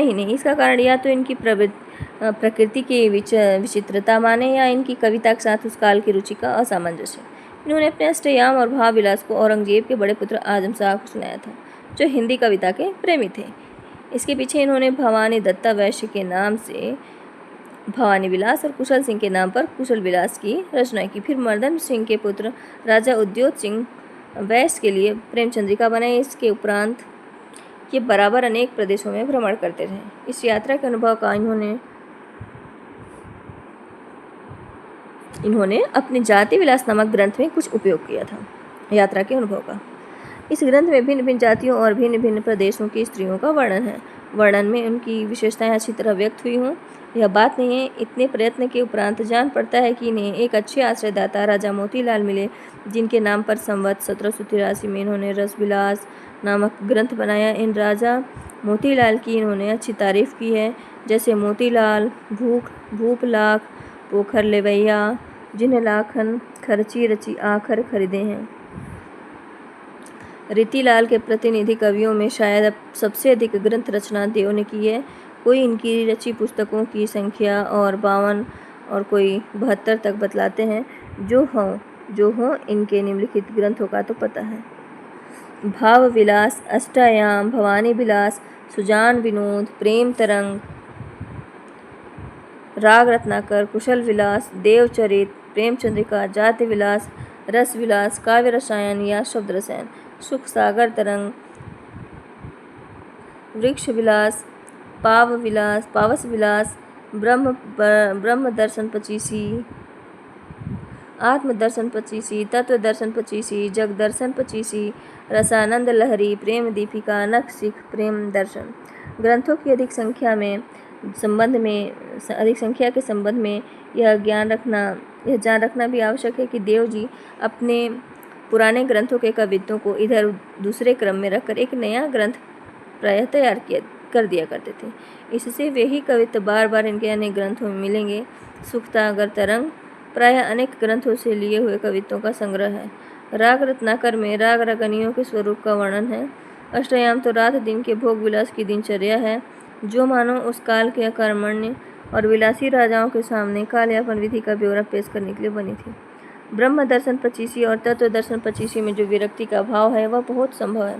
ही नहीं। इसका कारण या तो इनकी प्रकृति की विचित्रता माने या इनकी कविता के साथ उस काल की रुचि का असामंजस्य। इन्होंने अपने अष्टयाम और भाव विलास को औरंगजेब के बड़े पुत्र आजम शाह को सुनाया था, जो हिंदी कविता के प्रेमी थे। इसके पीछे इन्होंने भवानी दत्ता वैश्य के नाम से भवानी विलास और कुशल सिंह के नाम पर कुशल विलास की रचना की। फिर मर्दन सिंह के पुत्र राजा उद्योत सिंह वैश्य के लिए प्रेमचंद्रिका बनाई। इसके उपरांत ये बराबर अनेक प्रदेशों में भ्रमण करते रहे। इस यात्रा के अनुभव का इन्होंने अपने जाति विलास नामक ग्रंथ में कुछ उपयोग किया था। यात्रा के अनुभव का इस ग्रंथ में भिन्न भिन्न जातियों और भिन्न भिन्न प्रदेशों की स्त्रियों का वर्णन है। वर्णन में उनकी विशेषताएं अच्छी तरह व्यक्त हुई हों यह बात नहीं है। इतने प्रयत्न के उपरांत जान पड़ता है कि इन्हें एक अच्छे आश्रयदाता राजा मोतीलाल मिले, जिनके नाम पर संवत 1783 में इन्होंने रसविलास नामक ग्रंथ बनाया। इन राजा मोतीलाल की इन्होंने अच्छी तारीफ की है, जैसे मोतीलाल भूप लाख पोखर लेवैया, जिन्हें लाखन खर्ची रची आखर खरीदे हैं। रीतिलाल के प्रतिनिधि कवियों में शायद अब सबसे अधिक ग्रंथ रचना देव ने की है। कोई इनकी रची पुस्तकों की संख्या और 52 और कोई 72 तक बतलाते हैं। जो हों इनके निम्नलिखित ग्रंथों का तो पता है। भाव विलास, अष्टयाम, भवानी विलास, सुजान विनोद, प्रेम तरंग, राग रत्नाकर, कुशल विलास, देवचरित, प्रेमचंद्रिका, जाति विलास, रस विलास, काव्य रसायन या शब्द रसायन, सुख सागर तरंग, वृक्ष विलास, पावस विलास, ब्रह्म दर्शन 25, आत्म दर्शन 25, तत्व दर्शन 25, जग दर्शन 25, रसानंद लहरी, प्रेम दीपिका, नख सिख, प्रेम दर्शन। ग्रंथों की अधिक संख्या के संबंध में यह जान रखना भी आवश्यक है कि देव जी अपने पुराने ग्रंथों के कवित्वों को इधर दूसरे क्रम में रखकर एक नया ग्रंथ प्रायः तैयार कर दिया करते थे। इससे वे ही कवित्व बार बार इनके अनेक ग्रंथों में मिलेंगे। सुखसागर तरंग प्रायः अनेक ग्रंथों से लिए हुए कवित्वों का संग्रह है। राग रत्नाकर में राग रागनियों के स्वरूप का वर्णन है। अष्टयाम तो रात दिन के भोग विलास की दिनचर्या है, जो मानो उस काल के अकर्मण्य और विलासी राजाओं के सामने कालयापन विधि का ब्यौरा पेश करने के लिए बनी थी। ब्रह्म दर्शन 25 और तत्व दर्शन 25 में जो विरक्ति का भाव है वह बहुत संभव है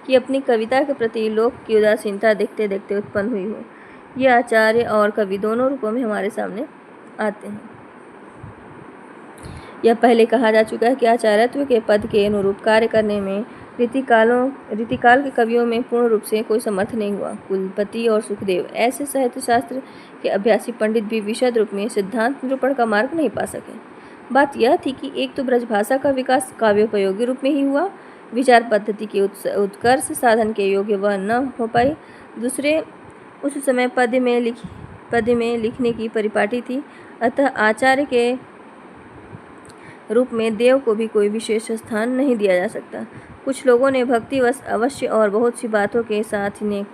कि अपनी कविता के प्रति लोक की उदासीनता देखते देखते उत्पन्न हुई हो। ये आचार्य और कवि दोनों रूपों में हमारे सामने आते हैं। यह पहले कहा जा चुका है कि आचार्यत्व के पद के अनुरूप कार्य करने में रीतिकाल के कवियों में पूर्ण रूप से कोई समर्थ नहीं हुआ। कुलपति और सुखदेव ऐसे साहित्य शास्त्र के अभ्यासी पंडित भी विशद रूप में सिद्धांत निरूपण का मार्ग नहीं पा सके। बात यह थी कि एक तो ब्रजभाषा का विकास काव्योपयोगी रूप में ही हुआ, विचार पद्धति के उत्कर्ष साधन के योग्य वह न हो पाई। दूसरे, उस समय पद्य में लिखने की परिपाटी थी, अतः आचार्य के रूप में देव को भी कोई विशेष स्थान नहीं दिया जा सकता। कुछ लोगों ने भक्तिवश अवश्य और बहुत सी बातों के साथ इन्हें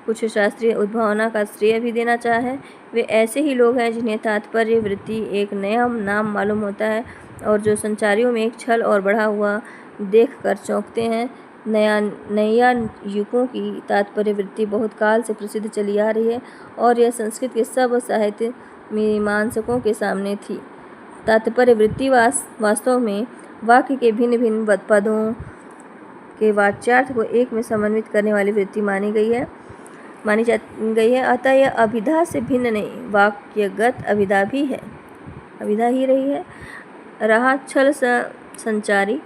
कुछ शास्त्रीय उद्भावना का श्रेय भी देना चाहे। वे ऐसे ही लोग हैं जिन्हें तात्पर्य वृत्ति एक नया नाम मालूम होता है और जो संचारियों में एक छल और बढ़ा हुआ देख कर चौंकते हैं। नया युगों की तात्पर्य वृत्ति बहुत काल से प्रसिद्ध चली आ रही है और यह संस्कृत के सब साहित्य मीमांसकों के सामने थी। तात्पर्य वृत्ति वास्तव में वाक्य के भिन्न भिन्न पदों के वाच्यार्थ को एक में समन्वित करने वाली वृत्ति मानी गई है। अतः यह अभिधा से भिन्न नहीं, वाक्यगत अभिधा ही रही है। रहा छल संचारी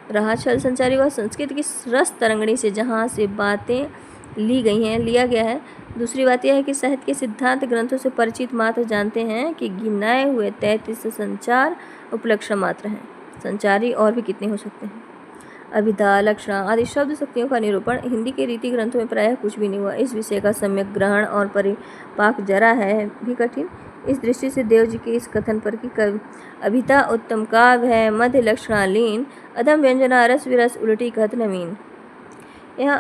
रहा। छल संचारी व संस्कृत की रस तरंगणी से जहाँ से बातें लिया गया है। दूसरी बात यह है कि साहित्य के सिद्धांत ग्रंथों से परिचित मात्र जानते हैं कि गिनाए हुए 33 संचार उपलक्षण मात्र हैं। संचारी और भी कितने हो सकते हैं। अभिधा, लक्षण आदि शब्द शक्तियों का निरूपण हिंदी के रीति ग्रंथों में प्रायः कुछ भी नहीं हुआ। इस विषय का सम्यक ग्रहण और परिपाक जरा है भी कठिन। इस दृष्टि से देव जी के इस कथन पर कि अभिता उत्तम काव्य है, मध्य लक्षणालीन, अधम व्यंजना रस विरस उल्टी कहत नवीन। यहाँ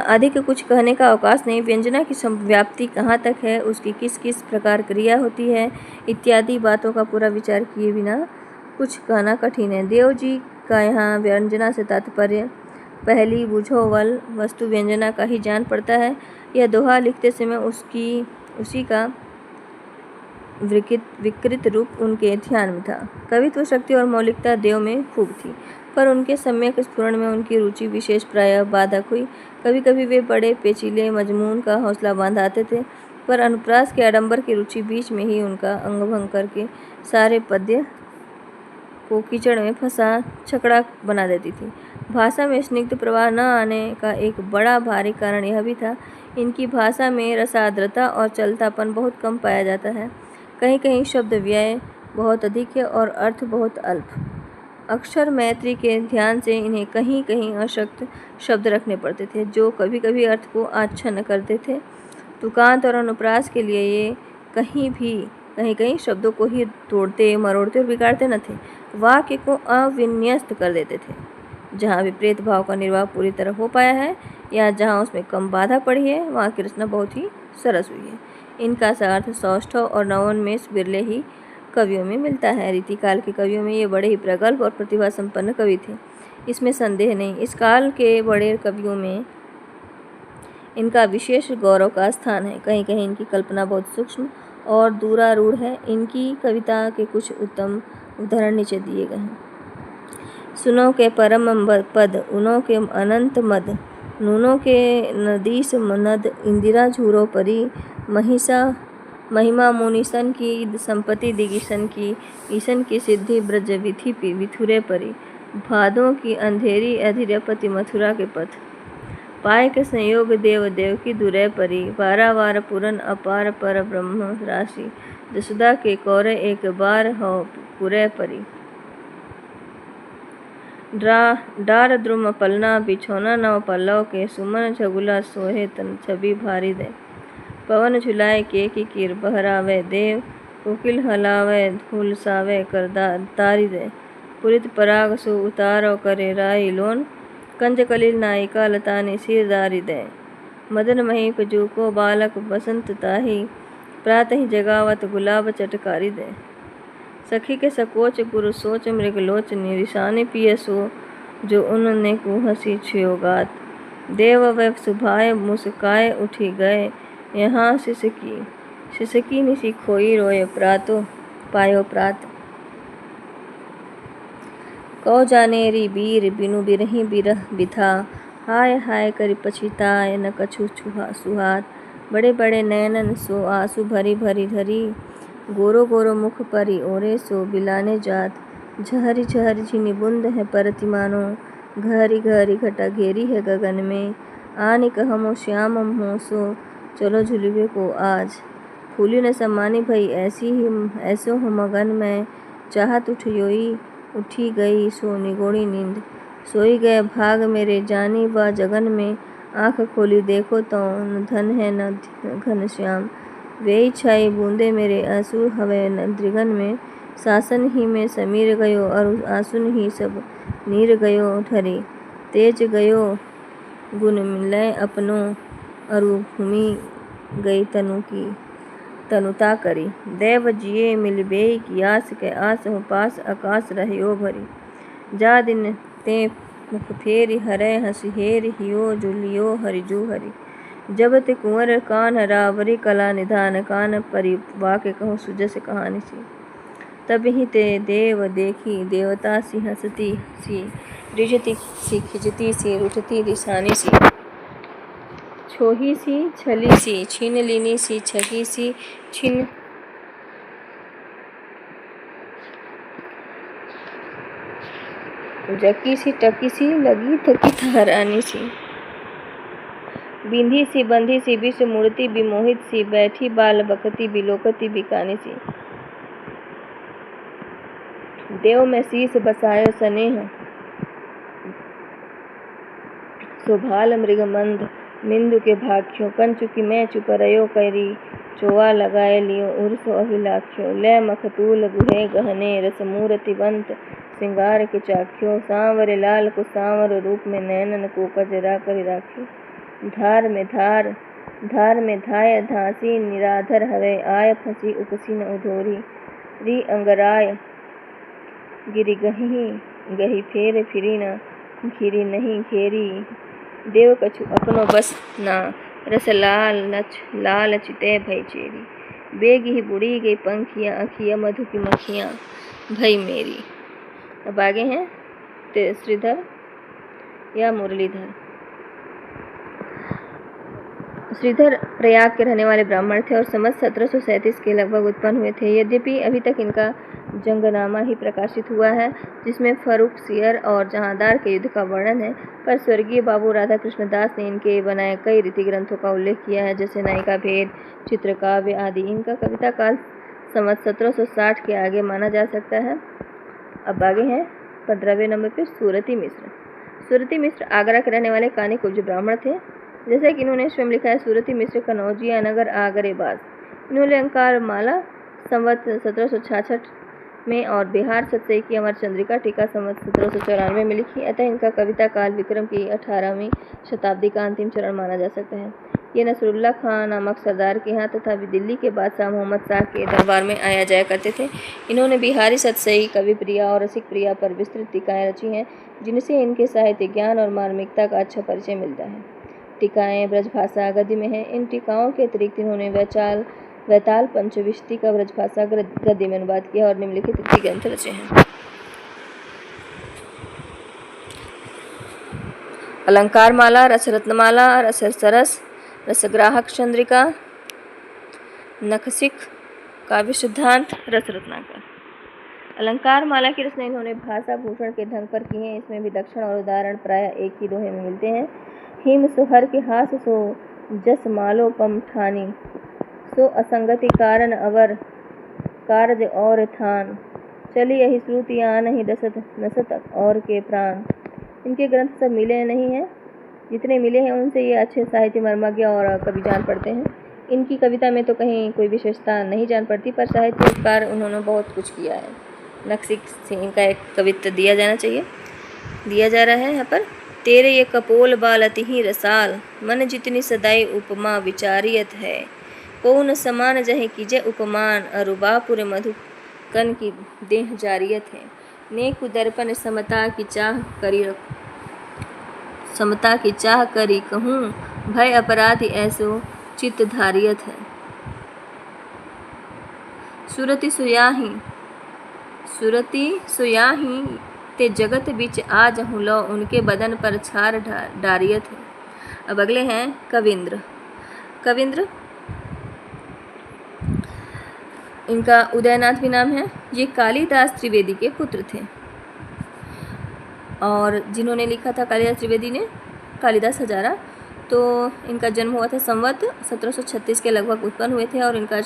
अधिक कुछ कहने का अवकाश नहीं। व्यंजना की व्याप्ति कहाँ तक है, उसकी किस किस प्रकार क्रिया होती है इत्यादि बातों का पूरा विचार किए बिना कुछ कहना कठिन है। देव जी का यहाँ व्यंजना से तात्पर्य पहली बुझो वल वस्तु व्यंजना का ही जान पड़ता है। यह दोहा लिखते समय उसी का विकृत रूप उनके ध्यान में था। कवित्व शक्ति और मौलिकता देव में खूब थी, पर उनके सम्यक स्फुरण में उनकी रुचि विशेष प्रायः बाधक हुई। कभी कभी वे बड़े पेचीले मजमून का हौसला बांधाते थे, पर अनुप्रास के आडंबर की रुचि बीच में ही उनका अंगभंग करके सारे पद्य को कीचड़ में फंसा छकड़ा बना देती थी। भाषा में स्निग्ध प्रवाह न आने का एक बड़ा भारी कारण यह भी था, इनकी भाषा में रसाद्रता और चलतापन बहुत कम पाया जाता है। कहीं कहीं शब्द व्यय बहुत अधिक है और अर्थ बहुत अल्प। अक्षर मैत्री के ध्यान से इन्हें कहीं कहीं अशक्त शब्द रखने पड़ते थे, जो कभी कभी अर्थ को आच्छन्न करते थे। तुकांत और अनुप्रास के लिए ये कहीं कहीं शब्दों को ही तोड़ते मरोड़ते और बिगाड़ते न थे, वाक्य को अविन्यस्त कर देते थे। जहाँ विपरीत भाव का निर्वाह पूरी तरह हो पाया है या जहाँ उसमें कम बाधा पड़ी है, वहाँ की रचना बहुत ही सरस हुई है। इनका सा अर्थ सौष्ठव और नवोन्मेष बिरले ही कवियों में मिलता है। रीतिकाल के कवियों में ये बड़े ही प्रगल्भ और प्रतिभा संपन्न कवि थे, इसमें संदेह नहीं। इस काल के बड़े कवियों में इनका विशेष गौरव का स्थान है। कहीं कहीं इनकी कल्पना बहुत सूक्ष्म और दूरारूढ़ है। इनकी कविता के कुछ उत्तम उदाहरण नीचे दिए गए हैं। सुनो के परम पद, उनो के अनंत मद, नूनो के नदीस नद, इंदिरा झूरो परी, महिमा मुनिसन की संपत्ति दिगिसन की, ईसन की सिद्धि ब्रज विधि विथुरे परी, भादों की अंधेरी अधीरपति मथुरा के पथ, पाय के संयोग देव देव की दुरै परी, वारावार पुरन अपार पर ब्रह्म राशि, जसुदा के कौरे एक बार हो पुरै परी, डार द्रुम पलना बिछौना नव पल्लव के, सुमन झगुला सोहे तन छवि भारी दे, पवन झुलाए के की कीर बहरावे देव, कोकिल हलावे धूल सावे कर तारी दे, पुरित पराग सो उतारो करे राई लोन, कंज कलिल नायिका लतानी सिरदारी दे, मदन महीप जू को बालक बसंत ताही, प्रातः जगावत गुलाब चटकारी दे, सखी के सकोच गुरु सोच मृगलोच, निशाने पिय सो जो उनने को हंसी छियोगात, देव वह सुभाए मुस्काए उठी गए, यहाँ सिसकी निसी खोई रोए प्रातो पायो प्रात, कौ जानेरी बीर बिनु बिरही बिरह बिथा, हाय हाय करि पछिताय न कछु सुहात, बड़े बड़े नयनन सो आंसू भरी भरी धरी, गोरो गोरो मुख परी ओरे सो बिलाने जात, झहरी झहरी झिनी बुंद है परति मानो, घहरी घहरी घटा घेरी है गगन में, आनि कहमो श्याम हो सो चलो झुलिवे को आज, फूली न सम्मानी भई ऐसो हो मगन में, चाहत उठी गई सो निगोड़ी नींद, सोई गए भाग मेरे जानी व जगन में, आँख खोली देखो तो न धन है न घन श्याम, वेई छाई बूंदे मेरे आंसू हवे न दृगन में, शासन ही में समीर गयो और आंसुन ही सब नीर गयो ढरी, तेज गयो गुण मिलय अपनो अरु भूमि गई तनुता करी, देव जिये मिलबेई की आस के आस हो पास आकाश रहियो भरी, जा दिन ते मुख फेरी हरै हंसी हेर हियो जुलियो हरिजू हरि, जब ते कुंवर कान रावरी कला निधान कान परी, वाके कहूँ सुजस कहानी सी, तब ही ते देव देखी देवता सी हंसती सी, रिझती सी खिजती सी रूठती रिसानी सी, छोही सी छली सी छीन लीनी सी छगी सी छिन जकी सी टकी सी लगी थकी ठहरानी सी, बिंधी सी बंधी सी विश्व मूर्ति विमोहित सी, बैठी बाल बकती बिलोकती बिकानी सी। देव में शीस बसायो स्नेह सुभाल मृगमंद, मिंदु के भाख्यो कंचुकी मैं चुप रयो करी, चोआ लगाए लियो उर्सो अभिलाख्यो, ले मखतूल गुहे गहने रस मूर्तिवंत, श्रृंगार के चाख्यो, सांवर लाल को सांवर रूप में नैनन को कजरा कर राख्यो। धार में धाय धांसी निराधर हवे, आय फंसी उपसी न उधोरी, री अंगराय गिरी गही फेर फिरी न घिरी नहीं घेरी, देव कछु अपनो बस ना, रस लाल चिते भई चेरी, बेग ही बुड़ी गई पंखियाँ अखियाँ मधु की मक्खियाँ भई मेरी। अब आगे हैं श्रीधर या मुरलीधर। श्रीधर प्रयाग के रहने वाले ब्राह्मण थे और संवत 1737 के लगभग उत्पन्न हुए थे। यद्यपि अभी तक इनका जंगनामा ही प्रकाशित हुआ है, जिसमें फर्रुखसियर और जहांदार के युद्ध का वर्णन है, पर स्वर्गीय बाबू राधा कृष्ण दास ने इनके बनाए कई रीति ग्रंथों का उल्लेख किया है, जैसे नायिका भेद, चित्रकाव्य आदि। इनका कविता काल संवत 1760 के आगे माना जा सकता है। अब आगे हैं 15वें नंबर पर सूरती मिश्र। सूरती मिश्र आगरा के रहने वाले कानी कुब्ज ब्राह्मण थे। जैसे कि इन्होंने स्वयं लिखा है, सूरती मिश्र कनौजिया नगर आगरे बास। इन्होंने अलंकार माला संवत 1766 में और बिहार सतसई की अमर चंद्रिका टीका संवत 1794 में लिखी। अतः इनका कविता काल विक्रम की 18वीं शताब्दी का अंतिम चरण माना जा सकता है। ये नसरुल्ला खां नामक सरदार के यहाँ तथा दिल्ली के बादशाह मोहम्मद शाह के दरबार में आया जाया करते थे। इन्होंने बिहारी सतसई, कवि प्रिया और रसिक प्रिया पर विस्तृत टीकाएँ रची हैं, जिनसे इनके साहित्य ज्ञान और मार्मिकता का अच्छा परिचय मिलता है। टीकाएँ ब्रजभाषा गद्य में हैं। इन टीकाओं के अतिरिक्त इन्होंने वैताल पंचविंशति का ब्रजभाषा गद्य में अनुवाद किया और निम्नलिखित रीति ग्रंथ रचे हैं। अलंकार माला, रसरत्नमाला, रसरस, रसग्राहक चंद्रिका, नखसिक, काव्य सिद्धांत, रसरत्नाकर। अलंकार माला की रचना इन्होंने भाषा भूषण के ढंग पर की है। इसमें विलक्षण और उदाहरण प्राय एक ही दोहे में मिलते हैं। हिम सुहर के हास सो जस मालोपम ठानी, सो असंगति कारण अवर कारज और थान, चली यही श्रुति आन ही दसत नसत और के प्राण। इनके ग्रंथ सब मिले नहीं हैं, जितने मिले हैं उनसे ये अच्छे साहित्य मर्मज्ञ और कवि जान पड़ते हैं। इनकी कविता में तो कहीं कोई विशेषता नहीं जान पड़ती, पर साहित्यकार उन्होंने बहुत कुछ किया है। नक्सिक से इनका एक कवित्व दिया जाना चाहिए, दिया जा रहा है यहाँ पर। तेरे ये कपोल बाल अति ही रसाल, मन जितनी सदाई उपमा विचारियत है, कौन समान जहे कीजे उपमान, अरुबापुर मधु कन की देह जारियत है। नेक दर्पण समता की चाह करी कहूँ, भय अपराधी ऐसो चित्त धारियत है। सुरति सुयाही ते जगत बिच आ जहूँ लो, उनके बदन पर छार डारियत है। अब अगले हैं कविंद्र। इनका उदयनाथ भी नाम है। ये कालिदास त्रिवेदी के पुत्र थे और जिन्होंने लिखा था कालिदास त्रिवेदी ने कालिदास हजारा। तो इनका जन्म हुआ था संवत 1736 के लगभग उत्पन्न हुए थे और इनका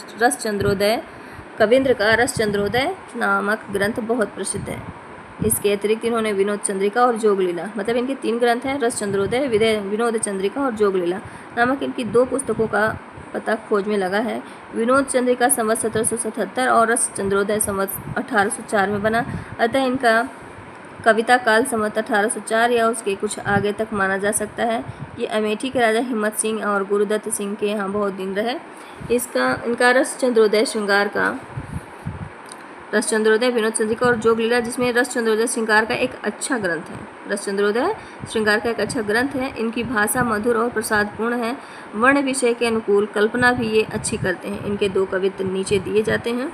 कविंद्र का रसचंद्रोदय नामक ग्रंथ बहुत प्रसिद्ध है। इसके अतिरिक्त इन्होंने विनोद चंद्रिका और जोगलीला, मतलब इनके 3 ग्रंथ हैं, रसचंद्रोदय, विनोद चंद्रिका और जोगलीला नामक इनकी 2 पुस्तकों का पता खोज में लगा है। विनोद चंद्रिका संवत 1777 और रसचंद्रोदय संवत 1804 में बना। अतः इनका कविता काल संवत 1804 या उसके कुछ आगे तक माना जा सकता है। ये अमेठी के राजा हिम्मत सिंह और गुरुदत्त सिंह के यहाँ बहुत दिन रहे। इनका रसचंद्रोदय, विनोद चंद्रिका और जोगलीला, जिसमें रसचंद्रोदय श्रृंगार का एक अच्छा ग्रंथ है। रसचंद्रोदय श्रृंगार का एक अच्छा ग्रंथ है। इनकी भाषा मधुर और प्रसादपूर्ण है। वर्ण विषय के अनुकूल कल्पना भी ये अच्छी करते हैं। इनके 2 कवित्व नीचे दिए जाते हैं।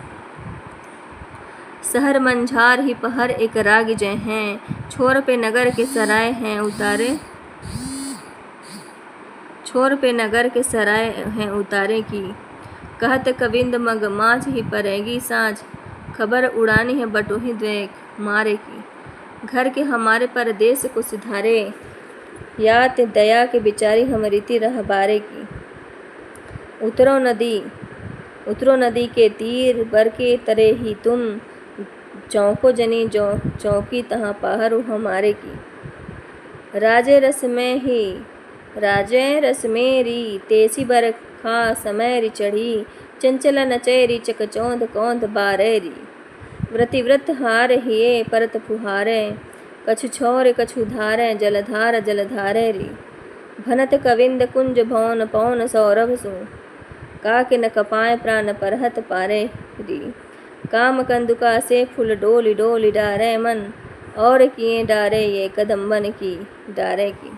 सहर मंझार ही पहर एक राग जय हैं, छोर पे नगर के सराय हैं उतारे, छोर पे नगर के सराय हैं उतारे की, कहत कविंद मग माझ ही परेगी साँझ, खबर उड़ानी है बटोही द्वेक मारे की। घर के हमारे परदेस को सिधारे, यात दया के बिचारी हम रीति रह बारे की। उतरो नदी के तीर बर के तरे ही तुम, चौको जनी चौकी तहाँ पहरू हमारे की। राजे रस मेरी तेसी बर खा समय रि चढ़ी, चंचल नचैरी चकचौंध कौंध बारेरी। व्रतिव्रत हार हिये परत फुहारे, कछु छोर कछु धारे जलधार जलधारे री। भनत कविंद कुंज भौन पौन सौरभ सु, काके न कपाए प्राण परहत पारे री। काम कंदुका से फूल डोली डोली डारे मन, और किए डारे ये कदम्बन की डारे की।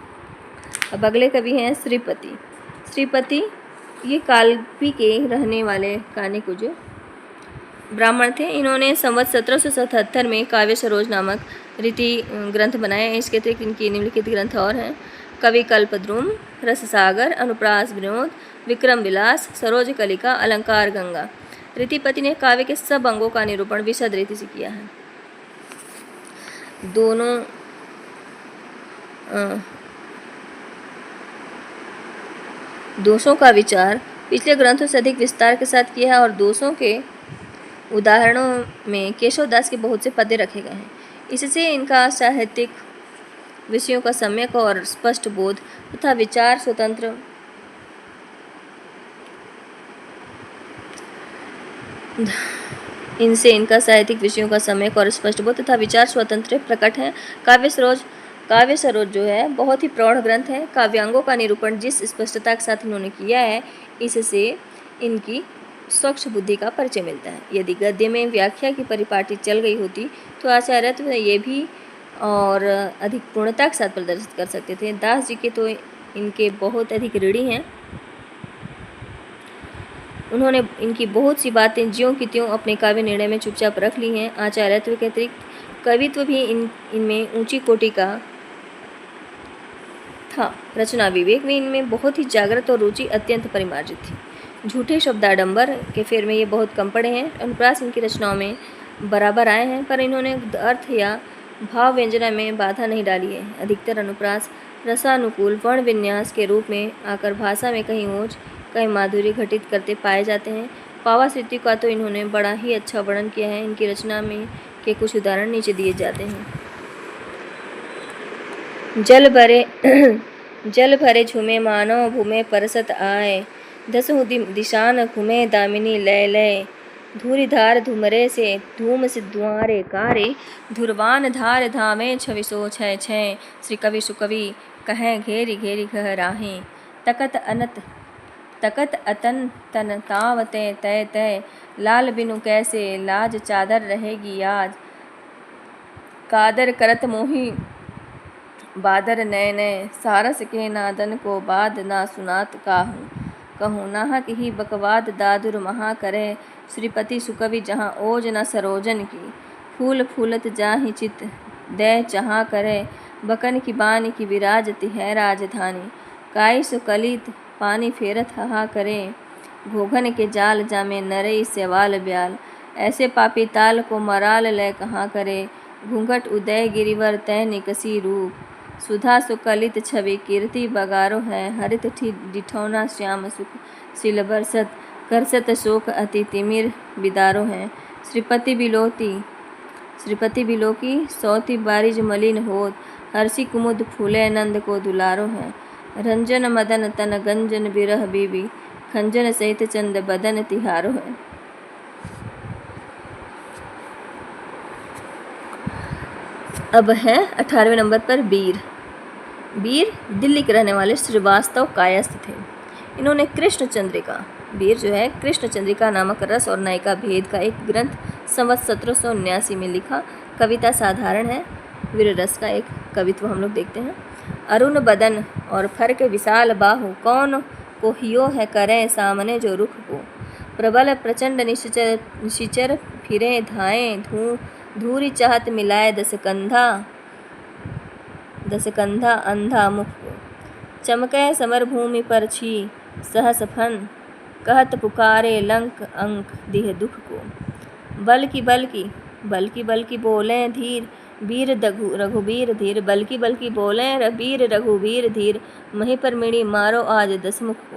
अब अगले कवि हैं श्रीपति। श्रीपति ये काल्पी के रहने वाले कानिकुज ब्राह्मण थे। इन्होंने संवत 1777 में काव्य सरोज नामक रीति ग्रंथ बनाए। इसके अतिरिक्त इनकी निम्नलिखित ग्रंथ और हैं: कवि कल्पद्रुम, रससागर, अनुप्रास विनोद, विक्रम विलास, सरोज कलिका, अलंकार गंगा। रीतिपति ने काव्य के सब अंगों का निरूपण विशद रीति से किया है। दोषों का विचार पिछले ग्रंथों से अधिक विस्तार के साथ किया है और दोषों के उदाहरणों में केशवदास के बहुत से पद्य रखे गए हैं। इससे इनका साहित्यिक विषयों का सम्यक और स्पष्ट बोध तथा विचार स्वतंत्र प्रकट है। काव्य सरोज जो है बहुत ही प्रौढ़ ग्रंथ है। काव्यांगों का निरूपण जिस स्पष्टता के साथ इन्होंने किया है, इससे इनकी स्वच्छ बुद्धि का परिचय मिलता है। यदि गद्य में व्याख्या की परिपाटी चल गई होती तो आचार्यत्व ये भी और अधिक पूर्णता के साथ प्रदर्शित कर सकते थे। दास जी के तो इनके बहुत अधिक ऋणी हैं। उन्होंने इनकी बहुत सी बातें ज्यों की त्यों अपने काव्य निर्णय में चुपचाप रख ली हैं। आचार्यत्व के अतिरिक्त कवित्व भी इनमें ऊंची कोटि का था। रचना विवेक में इनमें बहुत ही जागृत और रुचि अत्यंत परिमार्जित थी। झूठे शब्दाडंबर के फेर में ये बहुत कम पड़े हैं। अनुप्रास इनकी रचनाओं में बराबर आए हैं, पर इन्होंने अर्थ या भाव व्यंजना में बाधा नहीं डाली है। अधिकतर अनुप्रास रसानुकूल वर्ण विन्यास के रूप में आकर भाषा में कहीं ओज कहीं माधुर्य घटित करते पाए जाते हैं। पावस रीति का तो इन्होंने बड़ा ही अच्छा वर्णन किया है। इनकी रचना में के कुछ उदाहरण नीचे दिए जाते हैं। जल भरे झूमे मानव भूमे परसत आए, दसहु दिशान घूमे दामिनी लय लय। धूरी धार धुमरे से धूम सिद्धुआरे कारे, धुरवान धार धामे छविसो छय छय। श्री कवि सुकवि कहें घेरी घेरी घह राहें, तकत अतन तन तावते तय तय। लाल बिनु कैसे लाज चादर रहेगी आज, कादर करत मोही बादर नय नय। सारस के नादन को बाद ना सुनात कहूँ, नाहक ही बकवाद दादुर महा करे। श्रीपति सुकवि जहाँ ओज न सरोजन की, फूल फूलत जाहि चित दय चहाँ करे। बकन की बानी की विराजती है राजधानी, काई सुकलित पानी फेरत हहा करे। घोघन के जाल जामे नरई सेवाल ब्याल, ऐसे पापी ताल को मराल लय कहाँ करे। घूंघट उदय गिरिवर तय निकसी रूप, सुधा सुकलित छवि कीर्ति बगारो है। हरित डिठौना श्याम सुख सिल बरसत, करसत शोक अति तिमिर बिदारो है। श्रीपति बिलोकी सौति बारिज मलिन होत, हर्षि कुमुद फूले नंद को दुलारो है। रंजन मदन तन गंजन बिरह बीबी, खंजन सहित चंद बदन तिहारो है। अब है 18वें नंबर पर बीर दिल्ली के रहने वाले श्रीवास्तव कायस्थ थे। इन्होंने बीर जो है कृष्ण चंद्रिका नामक रस और नायिका भेद का एक ग्रंथ संवत 1779 में लिखा। कविता साधारण है। वीर रस का एक कवित्व हम लोग देखते हैं। अरुण बदन और फर्क विशाल बाहु, कौन को हियो है करें सामने जो रुख को। प्रबल प्रचंड निशिचर फिरे धाएं, धूरी चाहत मिलाए दस कंधा अंधा मुख को। चमकै समर भूमि पर छी सहस फन, कहत पुकारे लंक अंक दिह दुख को। बल्कि बोलें धीर वीर रघुबीर धीर, बल्कि बल्कि बोले वीर रघुबीर धीर, मही पर मिणी मारो आज दसमुख को।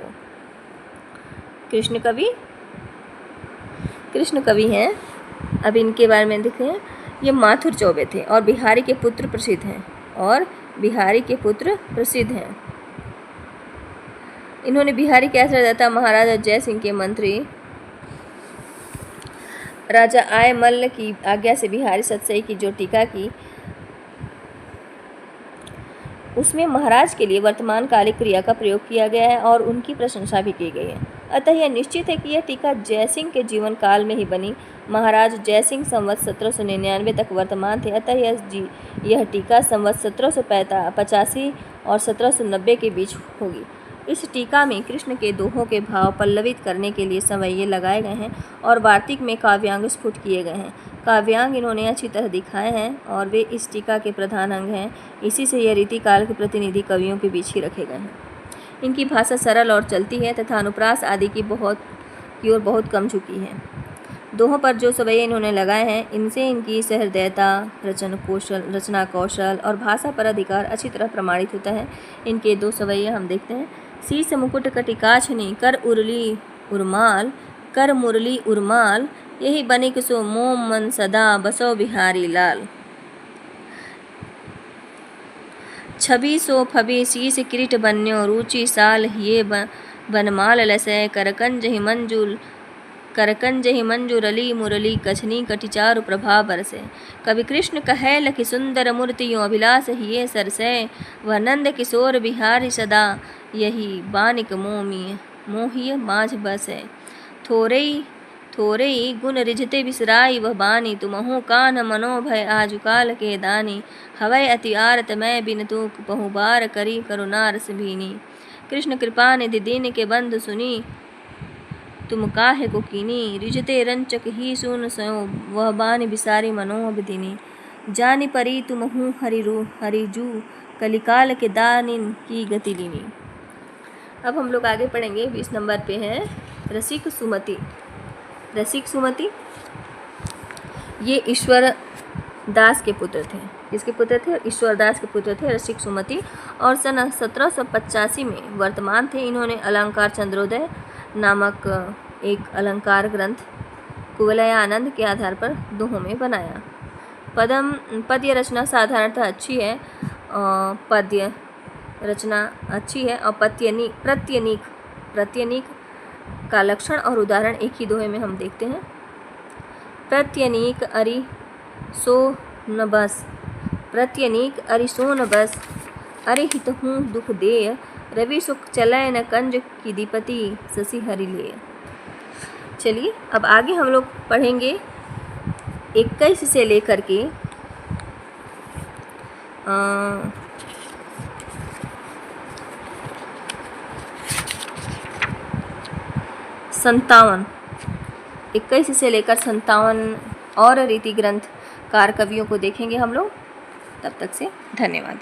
कृष्ण कवि हैं। अब इनके बारे में देखें। ये माथुर चौबे थे और बिहारी के पुत्र प्रसिद्ध हैं। इन्होंने बिहारी के आश्रयदाता महाराजा जय सिंह के मंत्री राजा आय मल्ल की आज्ञा से बिहारी सतसई की जो टीका की, उसमें महाराज के लिए वर्तमान कालिक क्रिया का प्रयोग किया गया है और उनकी प्रशंसा भी की गई है। अतः यह निश्चित है कि यह टीका जयसिंह के जीवन काल में ही बनी। महाराज जयसिंह संवत 1799 तक वर्तमान थे। अतः यह टीका संवत 1785 और 1790 के बीच होगी। इस टीका में कृष्ण के दोहों के भाव पल्लवित करने के लिए सवैये लगाए गए हैं और वार्तिक में काव्यांग स्फुट किए गए हैं। काव्यांग इन्होंने अच्छी तरह दिखाए हैं और वे इस टीका के प्रधान अंग हैं। इसी से यह रीतिकाल के प्रतिनिधि कवियों के बीच ही रखे गए हैं। इनकी भाषा सरल और चलती है तथा अनुप्रास आदि की ओर बहुत कम झुकी है। दोहों पर जो सवैये इन्होंने लगाए हैं, इनसे इनकी सहृदयता, रचना कौशल और भाषा पर अधिकार अच्छी तरह प्रमाणित होता है। इनके दो सवैये हम देखते हैं। शीस मुकुट कटिकाछनी, कर मुरली उर्माल, यही बनिक सो मोम मन सदा, बसो बिहारी लाल। छवि सो फबे शीस किरीट बन्यो, रुचि साल ये बनमाल लसै, करकंज ही मंजू रली मुरली, कछनी कटिचारु प्रभा बरसे। कवि कृष्ण कहे लखि सुंदर मूर्तियों, अभिलाष हिये सरसै, वह नंद किशोर बिहारी सदा, यही बानिक मोहिय माझ बसै। थोरई गुण रिझते बिसराई वह बानी, तुमहु कान्ह मनोभय आजुकाल के दानी, हवै अति आरत मैं बिनतु, बहुबार करी करुणा रस भीनी। कृष्ण कृपा निधि दीन के बंधु सुनी, तुम काहे को कीनी, रिझते रंचक ही सुन सयो, वह बानी बिसारी मनोभ दीनी। जानि परी तुमहु हरिजू, कलिकाल के दानिन की गति लीनी। अब हम लोग आगे पढ़ेंगे। 20 नंबर पे है रसिक सुमति। ये ईश्वर दास के पुत्र थे। किसके पुत्र थे? ईश्वर दास के पुत्र थे रसिक सुमति, और सन 1785 में वर्तमान थे। इन्होंने अलंकार चंद्रोदय नामक एक अलंकार ग्रंथ कुवलयानंद के आधार पर दोहों में बनाया। पद्य रचना साधारणतः अच्छी है, पद्य रचना अच्छी है और प्रत्यनीक का लक्षण और उदाहरण एक ही दोहे में हम देखते हैं। प्रत्यनीक अरि सो न बस, अरे हित हूँ दुख देय, रवि सुख चलय न कंज की दीपति, शशि हरि ले। चलिए अब आगे हम लोग पढ़ेंगे 21 से लेकर के 57, 21 से लेकर 57 और रीति ग्रंथ कार कवियों को देखेंगे हम लोग। तब तक से धन्यवाद।